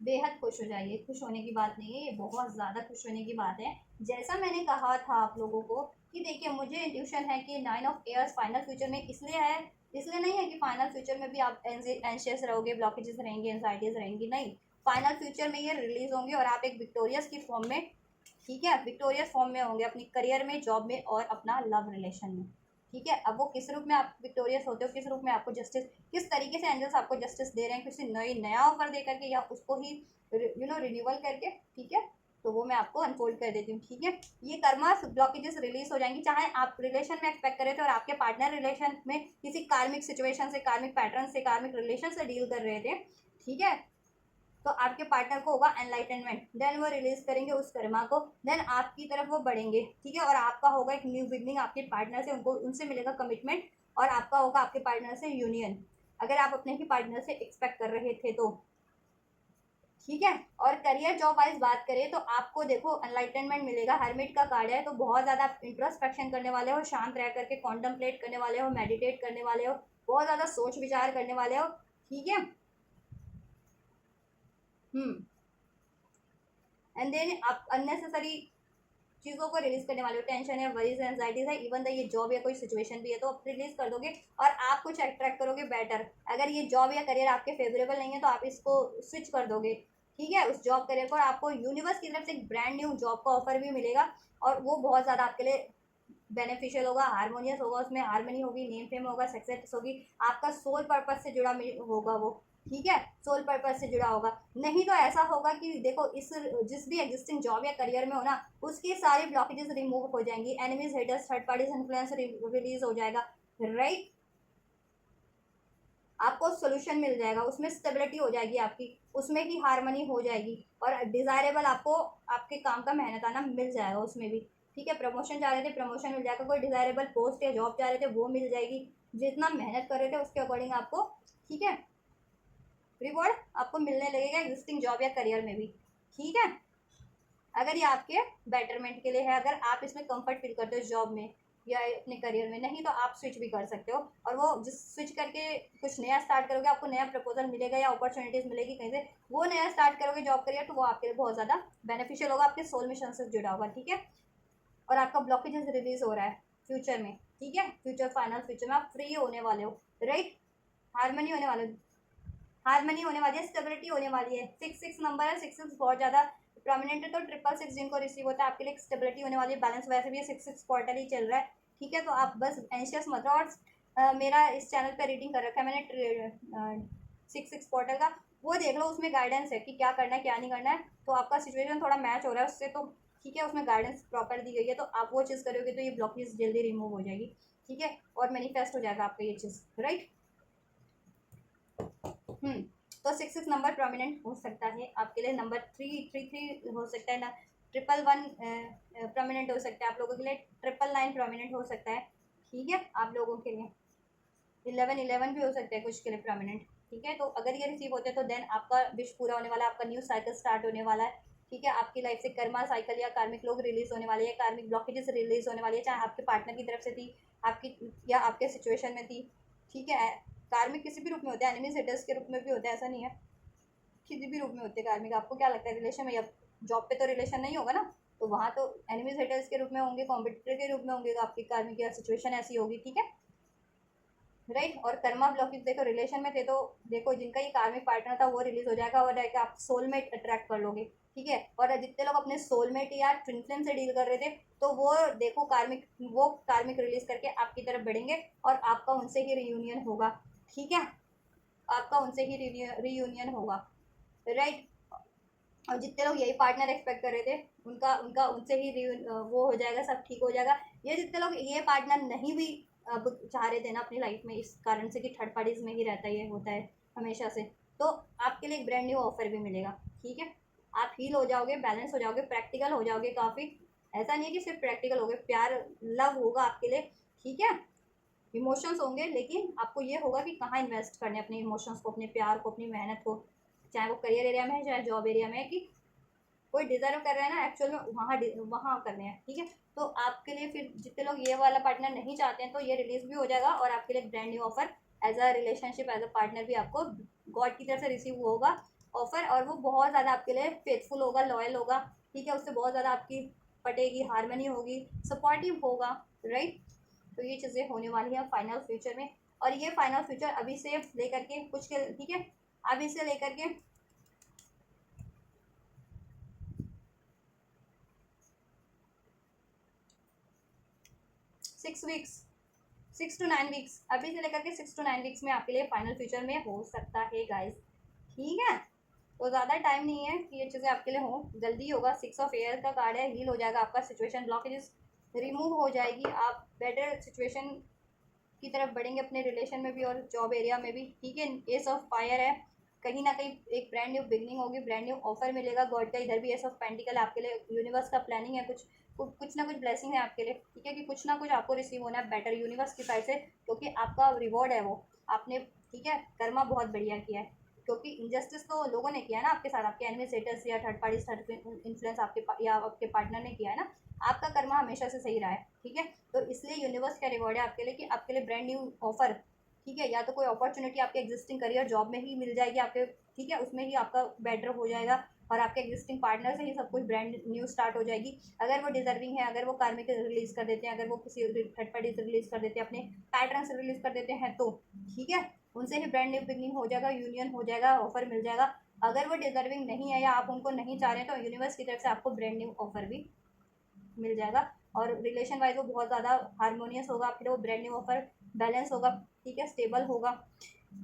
बेहद खुश हो जाइए। खुश होने की बात नहीं है, ये बहुत ज़्यादा खुश होने की बात है। जैसा मैंने कहा था आप लोगों को कि देखिए, मुझे इंट्यूशन है कि 9 ऑफ एयर्स फाइनल फ्यूचर में इसलिए है, इसलिए नहीं है कि फाइनल फ्यूचर में भी आप एंशियस रहोगे, ब्लॉकेजेस रहेंगी, एंजाइटीज रहेंगी, नहीं। फाइनल फ्यूचर में ये रिलीज होंगे और आप एक विक्टोरियस की फॉर्म में, ठीक है, विक्टोरियस फॉर्म में होंगे अपनी करियर में, जॉब में और अपना लव रिलेशन में। ठीक है, अब वो किस रूप में आप विक्टोरियस होते हो, किस रूप में आपको जस्टिस, किस तरीके से एंजल्स आपको जस्टिस दे रहे हैं, किसी नया ऑफर दे करके या उसको ही रिन्यूअल करके, ठीक है, तो वो मैं आपको अनफोल्ड कर देती हूँ। ठीक है, ये कर्मा ब्लॉकेजेस रिलीज हो जाएंगी, चाहे आप रिलेशन में एक्सपेक्ट कर रहे थे और आपके पार्टनर रिलेशन में किसी कार्मिक सिचुएशन से, कार्मिक पैटर्न से, कार्मिक रिलेशन से डील कर रहे थे। ठीक है, तो आपके पार्टनर को होगा एनलाइटनमेंट, देन वो रिलीज करेंगे उस कर्मा को, देन आपकी तरफ वो बढ़ेंगे। ठीक है, और आपका होगा एक न्यू बिगनिंग आपके पार्टनर से, उनको उनसे मिलेगा कमिटमेंट, और आपका होगा आपके पार्टनर से यूनियन, अगर आप अपने ही पार्टनर से एक्सपेक्ट कर रहे थे तो। ठीक है, और करियर जॉब वाइज बात करें तो आपको देखो एनलाइटनमेंट मिलेगा, हर्मिट का कार्ड है, तो बहुत ज़्यादा आप इंट्रोस्पेक्शन करने वाले हो, शांत रह करके कॉन्टम्पलेट करने वाले हो, मेडिटेट करने वाले हो, बहुत ज़्यादा सोच विचार करने वाले हो। ठीक है, एंड देन आप अननेसेसरी चीज़ों को रिलीज करने वाले हो, टेंशन है, वरीज है, एंजाइटीज है, इवन द ये जॉब या कोई सिचुएशन भी है तो आप रिलीज कर दोगे और आप कुछ अट्रैक्ट करोगे बेटर। अगर ये जॉब या करियर आपके फेवरेबल नहीं है तो आप इसको स्विच कर दोगे। ठीक है, उस जॉब करियर को, और आपको यूनिवर्स की तरफ से एक ब्रांड न्यू जॉब का ऑफर भी मिलेगा और वो बहुत ज़्यादा आपके लिए बेनिफिशियल होगा, हारमोनियस होगा, उसमें हारमोनी होगी, नेम फेम होगा, सक्सेस होगी, आपका सोल पर्पज से जुड़ा होगा वो। ठीक है, सोल पर्पज से जुड़ा होगा। नहीं तो ऐसा होगा कि देखो, इस जिस भी एग्जिस्टिंग जॉब या करियर में हो ना, उसकी सारी ब्लॉकेजेस रिमूव हो जाएंगी, enemies, haters, third parties influence release हो जाएगा, राइट। आपको सोल्यूशन मिल जाएगा, उसमें स्टेबिलिटी हो जाएगी आपकी, उसमें की हारमोनी हो जाएगी, और डिजायरेबल आपको आपके काम का मेहनताना मिल जाएगा उसमें भी। ठीक है, प्रमोशन चाह रहे थे, प्रमोशन मिल जाएगा, कोई डिजायरेबल पोस्ट या जॉब चाह रहे थे, वो मिल जाएगी, जितना मेहनत कर रहे थे उसके अकॉर्डिंग आपको, ठीक है, रिवॉर्ड आपको मिलने लगेगा एग्जिस्टिंग जॉब या करियर में भी। ठीक है, अगर ये आपके बेटरमेंट के लिए है, अगर आप इसमें कंफर्ट फील करते हो जॉब में या अपने करियर में, नहीं तो आप स्विच भी कर सकते हो, और वो जिस स्विच करके कुछ नया स्टार्ट करोगे, आपको नया प्रपोजल मिलेगा या अपॉर्चुनिटीज मिलेगी कहीं से, वो नया स्टार्ट करोगे जॉब करियर, तो वो आपके लिए बहुत ज़्यादा बेनिफिशियल होगा, आपके सोल मिशन से जुड़ा होगा। ठीक है, और आपका ब्लॉकेजेस रिलीज हो रहा है फ्यूचर में। ठीक है, फ्यूचर फाइनल फ्यूचर में आप फ्री होने वाले हो, राइट, हारमनी होने वाले हो, हारमनी होने वाली है, स्टेबिलिटी होने वाली है। 6 नंबर है, 6 बहुत ज़्यादा प्रोमिनेंट है, तो 666 जिनको रिसीव होता है आपके लिए स्टेबिलिटी होने वाली है, बैलेंस वैसे भी 6 क्वार्टर ही चल रहा है। ठीक है, तो आप बस एंशियस मत रहो, और मेरा इस चैनल पर रीडिंग कर रखा है मैंने 6 क्वार्टर का, वो देख लो, उसमें गाइडेंस है कि क्या करना है क्या नहीं करना है, तो आपका सिचुएशन थोड़ा मैच हो रहा है उससे, तो ठीक है, उसमें गाइडेंस प्रॉपर दी गई है, तो आप वो चीज़ करोगे तो ये ब्लॉकेज जल्दी रिमूव हो जाएगी। ठीक है, और मैनिफेस्ट हो जाएगा आपका ये चीज़, राइट। तो 6 नंबर प्रोमिनेंट हो सकता है आपके लिए, नंबर 3 हो सकता है ना, 111 प्रोमिनेंट हो सकता है आप लोगों के लिए, 999 प्रोमिनेंट हो सकता है। ठीक है, आप लोगों के लिए 1111 भी हो सकता है कुछ के लिए प्रोमिनेंट। ठीक है, तो अगर ये रिसीव होते हैं तो देन आपका विश पूरा होने वाला है, आपका न्यू साइकिल स्टार्ट होने वाला है। ठीक है, आपकी लाइफ से कर्मा साइकिल या कार्मिक लोग रिलीज होने वाले हैं, कार्मिक ब्लॉकेजेस रिलीज होने वाली है, चाहे आपके पार्टनर की तरफ से थी, आपकी या आपके सिचुएशन में थी। ठीक है, कार्मिक किसी भी रूप में होते हैं, एनिमीज हेटर्स के रूप में भी होते हैं, ऐसा नहीं है, किसी भी रूप में होते हैं कार्मिक। आपको क्या लगता है रिलेशन में, या जॉब पे तो रिलेशन नहीं होगा ना, तो वहाँ तो एनिमीज हेटर्स के रूप में होंगे, कॉम्पिटिटर के रूप में होंगे, आपकी कार्मिक या सिचुएशन ऐसी होगी। ठीक है, राइट, और कर्मा ब्लॉकेज देखो, रिलेशन में थे तो देखो, जिनका ये कार्मिक पार्टनर था वो रिलीज हो जाएगा, और जाके आप सोलमेट अट्रैक्ट कर लोगे। ठीक है, और जितने लोग अपने सोलमेट या ट्विन फ्लेम से डील कर रहे थे, तो वो देखो कार्मिक रिलीज करके आपकी तरफ बढ़ेंगे और आपका उनसे ही रियूनियन होगा। ठीक है, आपका उनसे ही रियूनियन होगा, राइट। और जितने लोग यही पार्टनर एक्सपेक्ट कर रहे थे, उनका उनका उनसे ही वो हो जाएगा, सब ठीक हो जाएगा। ये जितने लोग ये पार्टनर नहीं भी अब चाह रहे थे ना अपनी लाइफ में, इस कारण से कि थर्ड पार्टीज में ही रहता है, ये होता है हमेशा से, तो आपके लिए एक ब्रांड न्यू ऑफर भी मिलेगा। ठीक है, आप हील हो जाओगे, बैलेंस हो जाओगे, प्रैक्टिकल हो जाओगे काफ़ी। ऐसा नहीं है कि सिर्फ प्रैक्टिकल हो गए, प्यार लव होगा आपके लिए। ठीक है, इमोशंस होंगे, लेकिन आपको ये होगा कि कहाँ इन्वेस्ट करने अपने इमोशंस को, अपने प्यार को, अपनी मेहनत को, चाहे वो करियर एरिया में है चाहे जॉब एरिया में है, कि कोई डिजर्व कर रहा है ना एक्चुअल में, वहाँ वहाँ करने हैं। ठीक है, तो आपके लिए फिर जितने लोग ये वाला पार्टनर नहीं चाहते हैं, तो ये रिलीज भी हो जाएगा और आपके लिए brand new offer as a relationship, as a partner भी आपको गॉड की तरफ से रिसीव होगा, ऑफर, और वो बहुत ज़्यादा आपके लिए फेथफुल होगा, लॉयल होगा, ठीक है, उससे बहुत ज़्यादा आपकी पटेगी, हारमनी होगी, सपोर्टिव होगा, राइट। तो ये चीज़ें होने वाली हैं फाइनल फ्यूचर में। और ये फाइनल फ्यूचर अभी से लेकर के कुछ के, ठीक है, अभी से लेकर के 6 वीक्स, 6 to 9 वीक्स, अभी से लेकर के 6 to 9 वीक्स में आपके लिए फाइनल फ्यूचर में हो सकता है गाइस, ठीक है। तो ज़्यादा टाइम नहीं है कि ये चीज़ें आपके लिए हो, जल्दी होगा। 6 ऑफ एयर का कार्ड है, हील हो जाएगा आपका सिचुएशन, ब्लॉकेजेस रिमूव हो जाएगी, आप बेटर सिचुएशन की तरफ बढ़ेंगे अपने रिलेशन में भी और जॉब एरिया में भी, ठीक है। एस ऑफ फायर है, कहीं ना कहीं एक ब्रांड न्यू बिगनिंग होगी, ब्रांड न्यू ऑफर मिलेगा गॉड का। इधर भी एस ऑफ पेंटिकल आपके लिए यूनिवर्स का प्लानिंग है, कुछ ना कुछ ब्लेसिंग है आपके लिए, ठीक है, कि कुछ ना कुछ आपको रिसीव होना है बेटर यूनिवर्स की साइड से, क्योंकि आपका रिवॉर्ड है वो आपने, ठीक है, कर्मा बहुत बढ़िया किया है। क्योंकि इनजस्टिस तो लोगों ने किया है ना आपके साथ, आपके एनिमी सेटर्स या थर्ड पार्टी इन्फ्लुएंस या आपके पार्टनर ने किया है ना, आपका कर्मा हमेशा से सही रहा है, ठीक है। तो इसलिए यूनिवर्स का रिवॉर्ड है आपके लिए कि आपके लिए ब्रांड न्यू ऑफर, ठीक है, या तो कोई अपॉर्चुनिटी आपके एग्जिस्टिंग करियर जॉब में ही मिल जाएगी आपके, ठीक है, उसमें ही आपका बेटर हो जाएगा, और आपके एग्जिस्टिंग पार्टनर से ही सब कुछ ब्रांड न्यू स्टार्ट हो जाएगी। अगर वो डिजर्विंग है, अगर वो कार्मिक रिलीज कर देते हैं, अगर वो किसी थर्ड पार्टी से रिलीज कर देते हैं, अपने पैटर्न से रिलीज कर देते हैं, तो ठीक है, उनसे ही ब्रांड न्यू बिगनिंग हो जाएगा, यूनियन हो जाएगा, ऑफर मिल जाएगा। अगर वो डिजर्विंग नहीं है या आप उनको नहीं चाह रहे हैं, तो यूनिवर्स की तरफ से आपको ब्रांड न्यू ऑफर भी मिल जाएगा, और रिलेशन वाइज वो बहुत ज़्यादा हारमोनियस होगा आपके लिए, वो ब्रांड न्यू ऑफर बैलेंस होगा, ठीक है, स्टेबल होगा,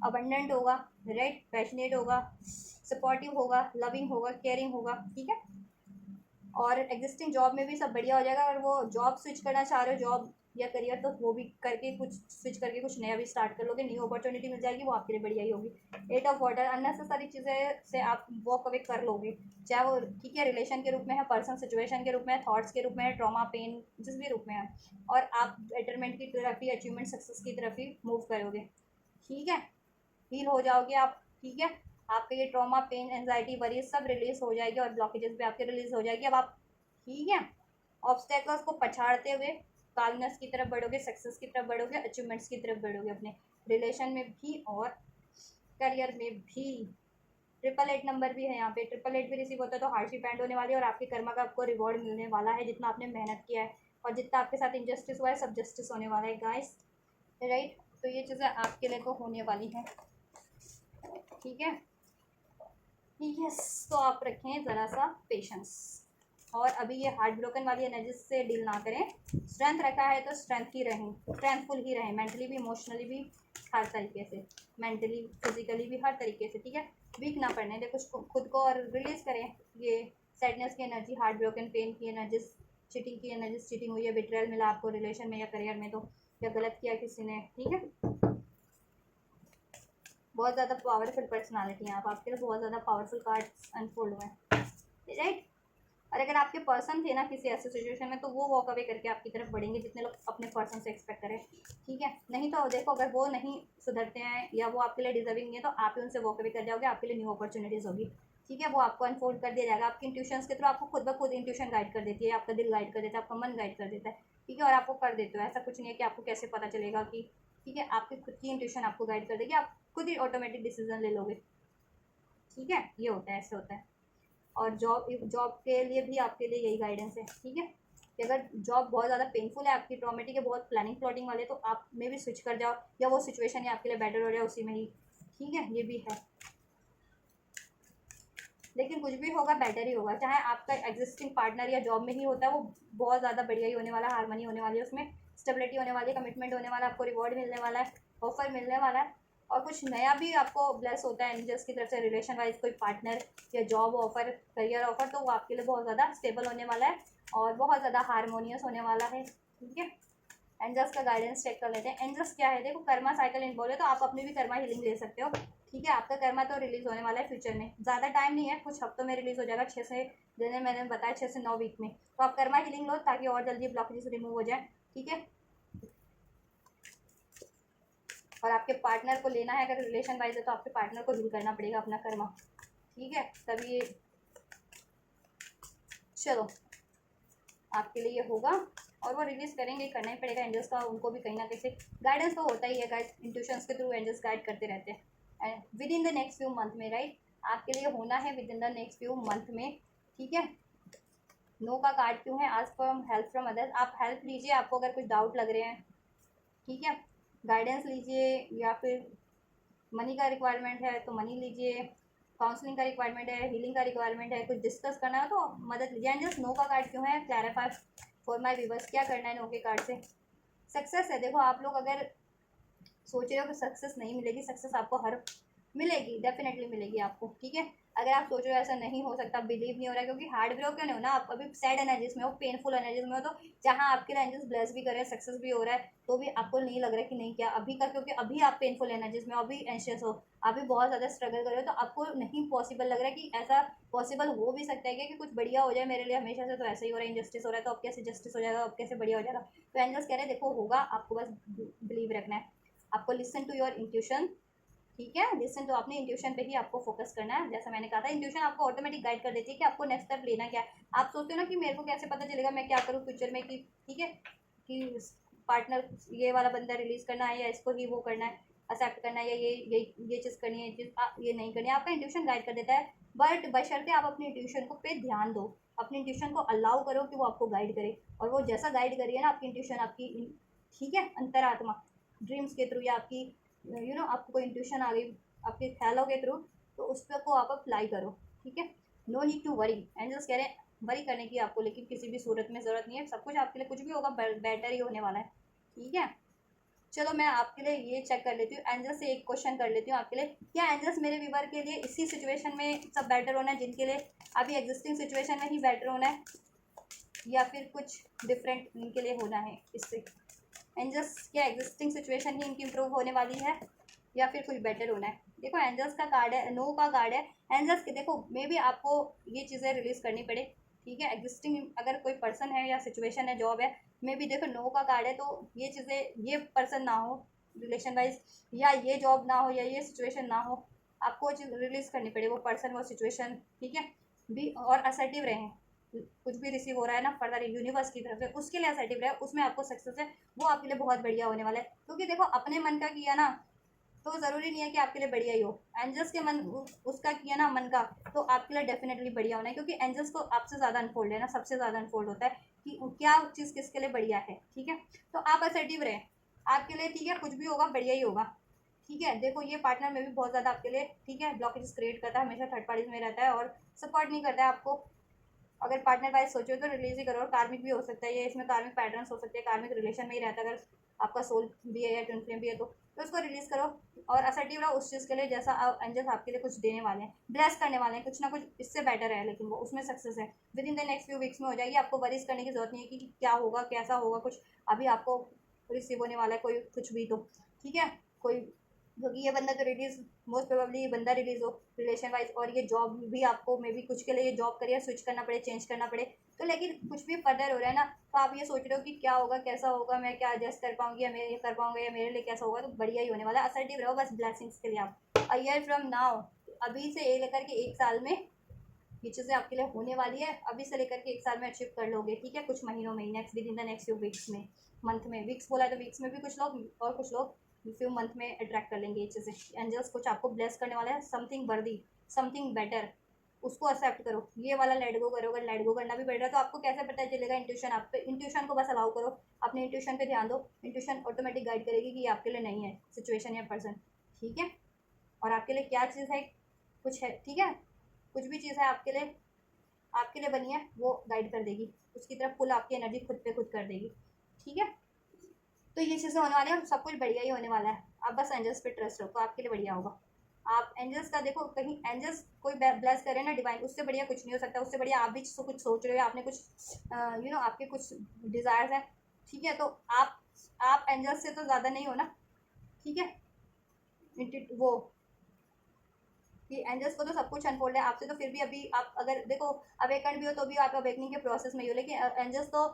अबंडेंट होगा, राइट, पैशनेट होगा, सपोर्टिव होगा, लविंग होगा, केयरिंग होगा, ठीक है। और एग्जिस्टिंग जॉब में भी सब बढ़िया हो जाएगा। अगर वो जॉब स्विच करना चाह रहे हो, जॉब या करियर, तो वो भी करके कुछ स्विच करके कुछ नया भी स्टार्ट कर लोगे, न्यू अपॉर्चुनिटी मिल जाएगी, वो आपके लिए बढ़िया ही होगी। 8 ऑफ वाटर, अननेसेसरी चीज़ें से आप वॉक अवे कर लोगे, चाहे वो, ठीक है, रिलेशन के रूप में है, पर्सन सिचुएशन के रूप में है, थॉट्स के रूप में है, ट्रॉमा पेन जिस भी रूप में है, और आप बेटरमेंट की तरफ ही, अचीवमेंट सक्सेस की तरफ ही मूव करोगे, ठीक है, हील हो जाओगे आप, ठीक है। आपके ये ट्रॉमा पेन एंजाइटी वरी सब रिलीज हो जाएगी, और ब्लॉकेजेस भी आपके रिलीज हो जाएगी। अब आप, ठीक है, ऑब्स्टेकल्स को पछाड़ते हुए कामनेस की तरफ बढ़ोगे, सक्सेस की तरफ बढ़ोगे, अचीवमेंट्स की तरफ बढ़ोगे, अपने रिलेशन में भी और करियर में भी। 888 नंबर भी है यहाँ पे, 888 भी रिसीव होता है तो हार्डशिप एंड होने वाली है, और आपके कर्मा का आपको रिवॉर्ड मिलने वाला है, जितना आपने मेहनत किया है और जितना आपके साथ इनजस्टिस हुआ है, सब जस्टिस होने वाला है गाइस, राइट। तो ये चीज़ें आपके लिए तो होने वाली हैं, ठीक है, यस। तो आप रखें ज़रा सा पेशेंस, और अभी ये हार्ट ब्रोकन वाली एनर्जी से डील ना करें। स्ट्रेंथ रखा है तो स्ट्रेंथ ही रहें, स्ट्रेंथफुल ही रहें, मेंटली भी, इमोशनली भी, हर तरीके से, मेंटली फिजिकली भी, हर तरीके से, ठीक है। वीक ना पड़ने दें कुछ खुद को, और रिलीज़ करें ये सैडनेस की एनर्जी, हार्ट ब्रोकन पेन की एनर्जी, चीटिंग की एनर्जी, चीटिंग हुई है, बिट्रेयल मिला आपको रिलेशन में या करियर में, तो या गलत किया किसी ने, ठीक है। बहुत ज़्यादा पावरफुल पर्सनालिटी हैं आप, आपके लिए बहुत ज़्यादा पावरफुल कार्ड्स अनफोल्ड हुए हैं, राइट। और अगर आपके पर्सन थे ना किसी ऐसे सिचुएशन में, तो वो वॉक अवे करके आपकी तरफ बढ़ेंगे, जितने लोग अपने पर्सन से एक्सपेक्ट करें, ठीक है। नहीं तो देखो, अगर वो नहीं सुधरते हैं या वो आपके लिए डिजर्विंग नहीं है, तो आप ही उनसे वॉक अवे कर जाओगे, आपके लिए न्यू अपॉर्चुनिटीज़ होगी, ठीक है, वो आपको अनफोल्ड कर दिया जाएगा आपकी इंट्यूशंस के थ्रू। आपको खुद ब खुद इंट्यूशन गाइड कर देती है, आपका दिल गाइड कर देता है, आपका मन गाइड कर देता है, ठीक है, और आपको कर देते हो। ऐसा कुछ नहीं है कि आपको कैसे पता चलेगा कि, ठीक है, आपकी खुद की इंट्यूशन आपको गाइड कर देगी, आप खुद ही ऑटोमेटिक डिसीजन ले लोगे, ठीक है, ये होता है, ऐसे होता है। और जॉब जॉब के लिए भी आपके लिए यही गाइडेंस है, ठीक है, कि अगर जॉब बहुत ज़्यादा पेनफुल है आपकी, ट्रॉमेटिक है, बहुत प्लानिंग प्लॉटिंग वाले, तो आप में भी स्विच कर जाओ, या वो सिचुएशन ही आपके लिए बेटर हो रहा है उसी में ही, ठीक है, ये भी है। लेकिन कुछ भी होगा बेटर ही होगा, चाहे आपका एग्जिस्टिंग पार्टनर या जॉब में ही होता है, वो बहुत ज़्यादा बढ़िया ही होने वाला है, हारमनी होने वाली है उसमें, स्टेबिलिटी होने वाली है, कमिटमेंट होने वाला है, आपको रिवॉर्ड मिलने वाला है, ऑफर मिलने वाला है, और कुछ नया भी आपको ब्लेस होता है एंजल्स की तरफ से, रिलेशन वाइज कोई पार्टनर या जॉब ऑफर, करियर ऑफर, तो वो आपके लिए बहुत ज़्यादा स्टेबल होने वाला है और बहुत ज़्यादा हारमोनियस होने वाला है, ठीक है। एंजल्स का गाइडेंस चेक कर लेते हैं। एंजल्स क्या है, देखो, कर्मा साइकिल इन्वॉल्व है, तो आप अपनी भी कर्मा हीलिंग ले सकते हो, ठीक है। आपका कर्मा तो रिलीज होने वाला है फ्यूचर में, ज़्यादा टाइम नहीं है, कुछ हफ्तों में रिलीज हो जाएगा, 6 से, जैसे मैंने बताया 6 से 9 वीक में। तो आप कर्मा हीलिंग लो ताकि और जल्दी ब्लॉकेजेस रिमूव हो जाए, ठीक है। और आपके पार्टनर को लेना है, अगर रिलेशन वाइज है तो आपके पार्टनर को हील करना पड़ेगा अपना कर्मा, ठीक है, तभी ये, चलो, आपके लिए ये होगा, और वो रिलीज करेंगे, करना ही पड़ेगा एंजल्स का, उनको भी कहीं ना कहीं से गाइडेंस तो होता ही है गाइस, इंट्यूशंस के थ्रू एंजल्स गाइड करते रहते हैं, and with in the next few month में, राइट। आपके लिए होना है with in the next few month में, ठीक है। नो का कार्ड क्यों है? Ask for help from others, आप हेल्प लीजिए, आपको अगर कुछ डाउट लग रहे हैं, ठीक है, गाइडेंस लीजिए, या फिर मनी का रिक्वायरमेंट है तो मनी लीजिए, काउंसलिंग का रिक्वायरमेंट है, हीलिंग का रिक्वायरमेंट है, कुछ डिस्कस करना है तो मदद लीजिए। एंड जस्ट नो का कार्ड क्यों है? क्लैरिफाई फॉर माय व्यूअर्स, क्या करना है नो के कार्ड से? सक्सेस है। देखो आप लोग अगर सोच रहे हो कि सक्सेस नहीं मिलेगी, सक्सेस आपको हर मिलेगी, डेफिनेटली मिलेगी आपको, ठीक है। अगर आप सोच रहे हो ऐसा नहीं हो सकता, बिलीव नहीं हो रहा है, क्योंकि हार्ड ब्रोकन हो ना आप, अभी सैड एनर्जीज में हो, पेनफुल एनर्जीज में हो, तो जहाँ आपके लिए एंजल्स ब्लेस भी कर रहे हैं, सक्सेस भी हो रहा है, तो भी आपको नहीं लग रहा है कि नहीं क्या अभी का, क्योंकि अभी आप पेनफुल एनर्जीज में हो, अभी एंशियस हो, अभी बहुत ज़्यादा स्ट्रगल कर रहे हो, तो आपको नहीं पॉसिबल लग रहा है कि ऐसा पॉसिबल हो भी सकता है कि कुछ बढ़िया हो जाए मेरे लिए हमेशा से, तो ऐसा ही हो रहा है, इंजस्टिस हो रहा है, तो अब कैसे जस्टिस हो जाएगा, अब कैसे बढ़िया हो जाएगा। तो एंजल्स कह रहे हैं देखो होगा, आपको बस बिलीव रखना है, आपको लिसन टू योर इंट्यूशन, ठीक है। लिसन तो अपने इंट्यूशन पे ही आपको फोकस करना है। जैसा मैंने कहा था, इंट्यूशन आपको ऑटोमेटिक गाइड कर देती है कि आपको नेक्स्ट स्टेप लेना क्या है। आप सोचते हो ना कि मेरे को कैसे पता चलेगा मैं क्या करूँ फ्यूचर में, कि ठीक है कि पार्टनर ये वाला बंदा रिलीज करना है, या इसको ही वो करना है, एक्सेप्ट करना है, या ये चीज़ करनी है, ये नहीं करनी है, आपका इंट्यूशन गाइड कर देता है। बट बशर्ते आप अपने इंट्यूशन को पे ध्यान दो, अपने इंट्यूशन को अलाउ करो कि वो आपको गाइड करे, और वो जैसा गाइड करिए ना आपकी इंट्यूशन, आपकी ठीक है अंतरात्मा, ड्रीम्स के थ्रू, या आपकी आपको कोई इंट्यूशन आ गई आपके ख्यालों के थ्रू, तो उस पर को आप अप्लाई करो, ठीक है। No need to worry, angels कह रहे हैं वरी करने की आपको लेकिन किसी भी सूरत में ज़रूरत नहीं है, सब कुछ आपके लिए कुछ भी होगा बेटर ही होने वाला है, ठीक है। चलो मैं आपके लिए ये चेक कर लेती हूँ, एंजल्स से एक क्वेश्चन कर लेती हूँ आपके लिए, क्या एंजल्स मेरे व्यूवर के लिए इसी सिचुएशन में सब बेटर होना है, जिनके लिए अभी एग्जिस्टिंग सिचुएशन में ही बेटर होना है, या फिर कुछ डिफरेंट इनके लिए होना है इससे? एंजल्स क्या एग्जिस्टिंग सिचुएशन ही इनकी इम्प्रूव होने वाली है, या फिर कुछ बेटर होना है? देखो एंजल्स का कार्ड है, नो का कार्ड है। एंजल्स के देखो मे बी आपको ये चीज़ें रिलीज करनी पड़े, ठीक है। एग्जिस्टिंग अगर कोई पर्सन है या सिचुएशन है, जॉब है, मे बी देखो नो का कार्ड है, तो ये चीज़ें, ये पर्सन ना हो रिलेशन वाइज, या ये जॉब ना हो, या ये सिचुएशन ना हो, आपको चीज़ रिलीज करनी पड़े, वो पर्सन वो सिचुएशन, ठीक है। भी और असर्टिव रहें, कुछ भी रिसीव हो रहा है ना फर्दर यूनिवर्स की तरफ से, उसके लिए असर्टिव रहे, उसमें आपको सक्सेस है, वो आपके लिए बहुत बढ़िया होने वाला है। क्योंकि देखो अपने मन का किया ना तो ज़रूरी नहीं है कि आपके लिए बढ़िया ही हो, एंजल्स के मन उसका किया ना मन का, तो आपके लिए डेफिनेटली बढ़िया होना है, क्योंकि एंजल्स को आपसे ज़्यादा अनफोल्ड है ना, सबसे ज़्यादा अनफोल्ड होता है कि क्या चीज़ किसके लिए बढ़िया है, ठीक है। तो आप असर्टिव रहें, आपके लिए ठीक है, कुछ भी होगा बढ़िया ही होगा, ठीक है। देखो ये पार्टनर में भी बहुत ज़्यादा आपके लिए, ठीक है, ब्लॉकेजेस क्रिएट करता है, हमेशा थर्ड पार्टीज में रहता है और सपोर्ट नहीं करता है आपको। अगर पार्टनर वाइज सोचो तो रिलीज ही करो, और कार्मिक भी हो सकता है ये, इसमें कार्मिक पैटर्न्स हो सकते हैं, कार्मिक रिलेशन में ही रहता है, अगर आपका सोल भी है या ट्विन फ्लेम भी है, तो उसको रिलीज करो और असर्टिव रहो उस चीज़ के लिए, जैसा एंजल्स आपके लिए कुछ देने वाले हैं, ब्लेस करने वाले हैं, कुछ ना कुछ इससे बेटर है, लेकिन वो उसमें सक्सेस है, with in the next few weeks में हो जाएगी। आपको वरीज करने की जरूरत नहीं है कि क्या होगा कैसा होगा, कुछ अभी आपको रिसीव होने वाला है कोई कुछ भी, तो ठीक है। कोई क्योंकि ये बंदा तो रिलीज, मोस्ट प्रोबेबली ये बंदा रिलीज हो रिलेशन वाइज, और ये जॉब भी आपको मे बी कुछ के लिए ये जॉब करियर स्विच करना पड़े, चेंज करना पड़े, तो लेकिन कुछ भी फर्दर हो रहा है ना, तो आप ये सोच रहे हो कि क्या होगा कैसा होगा, मैं क्या एडजस्ट कर पाऊंगी, या मैं ये कर पाऊंगा, या मेरे लिए कैसा होगा, तो बढ़िया ही होने वाला है। असर्टिव रहो बस ब्लेसिंग्स के लिए। आप अ ईयर फ्रॉम नाउ, अभी से लेकर के एक साल में ये चीज़ें आपके लिए होने वाली है, अभी से लेकर के एक साल में अचीव कर लोगे, ठीक है, कुछ महीनों में, next with in the next few weeks में, मंथ में, वीक्स बोला है तो वीक्स में भी कुछ लोग, और कुछ लोग फ्यू मंथ में अट्रैक्ट कर लेंगे ये चीज़ें। एंजल्स कुछ आपको ब्लेस करने वाला है, समथिंग वर्दी, समथिंग बेटर, उसको एक्सेप्ट करो, ये वाला लेट गो करो, अगर लेट गो करना भी पड़ रहा है तो आपको कैसे पता चलेगा? इंट्यूशन, आप पे इंट्यूशन को बस अलाउ करो, अपने इंट्यूशन पे ध्यान दो, इंट्यूशन ऑटोमेटिक गाइड करेगी कि ये आपके लिए नहीं है सिचुएशन या पर्सन, ठीक है। और आपके लिए क्या चीज़ है, कुछ है, ठीक है, कुछ भी चीज़ है आपके लिए बनी है, वो गाइड कर देगी, उसकी तरफ पुल आपकी एनर्जी खुद पे खुद कर देगी, ठीक है। तो ये चीज़ें होने वाली है, सब कुछ बढ़िया ही होने वाला है, आप बस एंजल्स पे ट्रस्ट रखो, आपके लिए बढ़िया होगा। आप एंजल्स का देखो, कहीं एंजल्स कोई ब्लेस करे ना डिवाइन, उससे बढ़िया कुछ नहीं हो सकता, उससे बढ़िया आप भी कुछ सोच रहे हो, आपने कुछ आपके कुछ डिज़ायर्स हैं, ठीक है, तो आप एंजल्स से तो ज़्यादा नहीं हो ना, ठीक है। वो कि एंजल्स को तो सब कुछ अनफोल्ड है, आपसे तो फिर भी अभी आप अगर देखो अवेकन भी हो तो भी आप अवेकनिंग के प्रोसेस में ही हो, लेकिन एंजल्स तो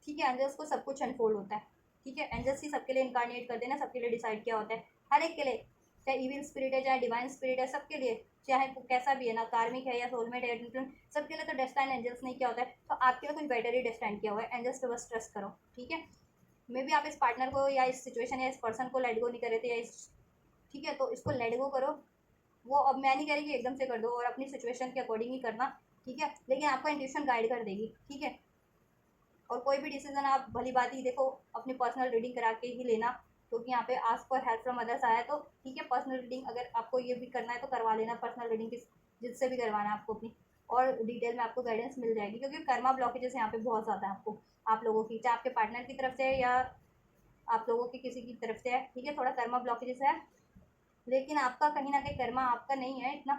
ठीक है, एंजल्स को सब कुछ अनफोल्ड होता है, ठीक है। एंजल्स ही सबके लिए इनकारनेट करते हैं ना, सबके लिए डिसाइड किया होता है, हर एक के लिए, चाहे इविल स्पिरिट है चाहे डिवाइन स्पिरिट है, सबके लिए, चाहे वो कैसा भी है ना, कार्मिक है या सोलमेट है, सबके लिए तो डेस्टाइन एंजल्स ने किया होता है, तो आपके लिए कुछ बेटर ही डेस्टाइन किया हुआ है, एंजल्स पे बस ट्रस्ट करो, ठीक है। मे बी आप इस पार्टनर को या इस सिचुएशन या इस पर्सन को लेट गो नहीं कर रहे थे, या इस, ठीक है, तो इसको लेट गो करो, वो अब मैं नहीं कह रही कि एकदम से कर दो, और अपनी सिचुएशन के अकॉर्डिंग ही करना, ठीक है, लेकिन आपको इंट्यूशन गाइड कर देगी, ठीक है। और कोई भी डिसीजन आप भली बात ही देखो अपनी पर्सनल रीडिंग करा के ही लेना, क्योंकि यहाँ पे ask for help from others आया, तो ठीक है पर्सनल रीडिंग अगर आपको ये भी करना है तो करवा लेना, पर्सनल रीडिंग किस जिससे भी करवाना है आपको अपनी, और डिटेल में आपको गाइडेंस मिल जाएगी, क्योंकि कर्मा ब्लॉकेजेस यहाँ पे बहुत ज़्यादा है आपको, आप लोगों की, चाहे आपके पार्टनर की तरफ से है या आप लोगों की किसी की तरफ से है, ठीक है, थोड़ा कर्मा ब्लॉकेजेस है, लेकिन आपका कहीं ना कहीं कर्मा आपका नहीं है इतना,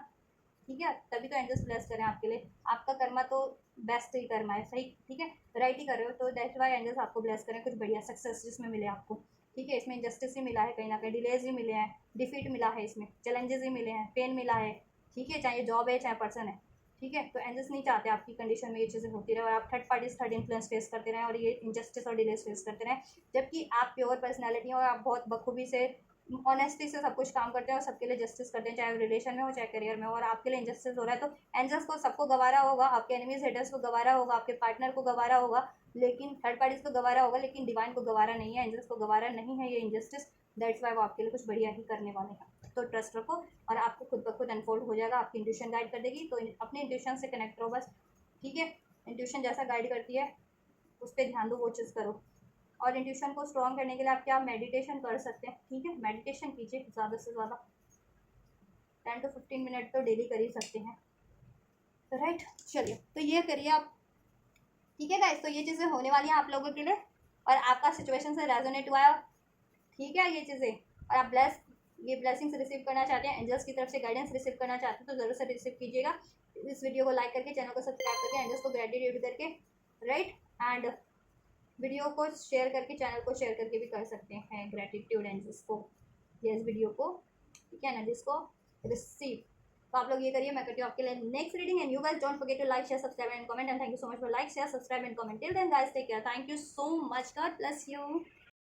ठीक है, तभी तो एंजल्स ब्लेस करें आपके लिए, आपका कर्मा तो बेस्ट ही कर्मा है, सही, ठीक है, राइट ही कर रहे हो, तो दैट्स वाई एंजल्स आपको ब्लेस करें कुछ बढ़िया सक्सेस जिसमें मिले आपको, ठीक है, इसमें इंजस्टिस ही मिला है, कहीं ना कहीं डिलेज ही मिले हैं, डिफीट मिला है, इसमें चैलेंजेस ही मिले हैं, पेन मिला है, ठीक है, चाहे जॉब है चाहे पर्सन है, ठीक है, तो एंजल्स नहीं चाहते आपकी कंडीशन में ये चीज़ें होती रहे और आप third parties third influence face करते रहें और ये इंजस्टिस और डिलेज फेस करते रहें, जबकि आप प्योर पर्सनैलिटी हैं और आप बहुत बखूबी से ऑनेस्टी से सब कुछ काम करते हैं और सबके लिए जस्टिस करते हैं, चाहे रिलेशन में हो चाहे करियर में हो, और आपके लिए इंजस्टिस हो रहा है तो एंजल्स को सबको गवारा होगा, आपके एनिमीज हेटर्स को गवारा होगा, आपके पार्टनर को गवारा होगा, लेकिन थर्ड पार्टीज को गवारा होगा, लेकिन डिवाइन को गवारा नहीं है, एंजल्स को गवारा नहीं है ये इंजस्टिस, दैट्स वाई वो आपके लिए कुछ बढ़िया ही करने वाले हैं, तो ट्रस्ट रखो और आपको खुद ब खुद अनफोल्ड हो जाएगा, आपकी इंट्यूशन गाइड कर देगी, तो अपने इंट्यूशन से कनेक्ट रहो बस, ठीक है, इंट्यूशन जैसा गाइड करती है उस पर ध्यान दो, वो चीज़ करो, और इंट्यूशन को स्ट्रॉन्ग करने के लिए आप क्या मेडिटेशन कर सकते हैं, ठीक है, मेडिटेशन कीजिए ज़्यादा से ज़्यादा 10 to 15 मिनट तो डेली कर ही सकते हैं, राइट, चलिए तो ये करिए आप, ठीक है गाइस, तो ये चीज़ें होने वाली हैं आप लोगों के लिए, और आपका सिचुएशन से रेजोनेट हुआ है, ठीक है, ये चीज़ें, और आप ये ब्लेसिंग्स रिसीव करना चाहते हैं, एंजल्स की तरफ से गाइडेंस रिसीव करना चाहते हैं तो ज़रूर से रिसीव कीजिएगा, इस वीडियो को लाइक करके, चैनल को सब्सक्राइब करके, एंजल्स को ग्रेटिट्यूड करके, राइट, एंड वीडियो को शेयर करके, चैनल को शेयर करके भी कर सकते हैं ग्रेटिट्यूड एंजल्स को, ये इस वीडियो को, ठीक है ना, जिसको रिसीव, तो आप लोग ये करिए, मैं करती हूँ आपके लिए next reading, and you guys don't forget to like share subscribe and comment, and thank you so much for like share subscribe and comment, till then guys take care, thank you so much, God bless you.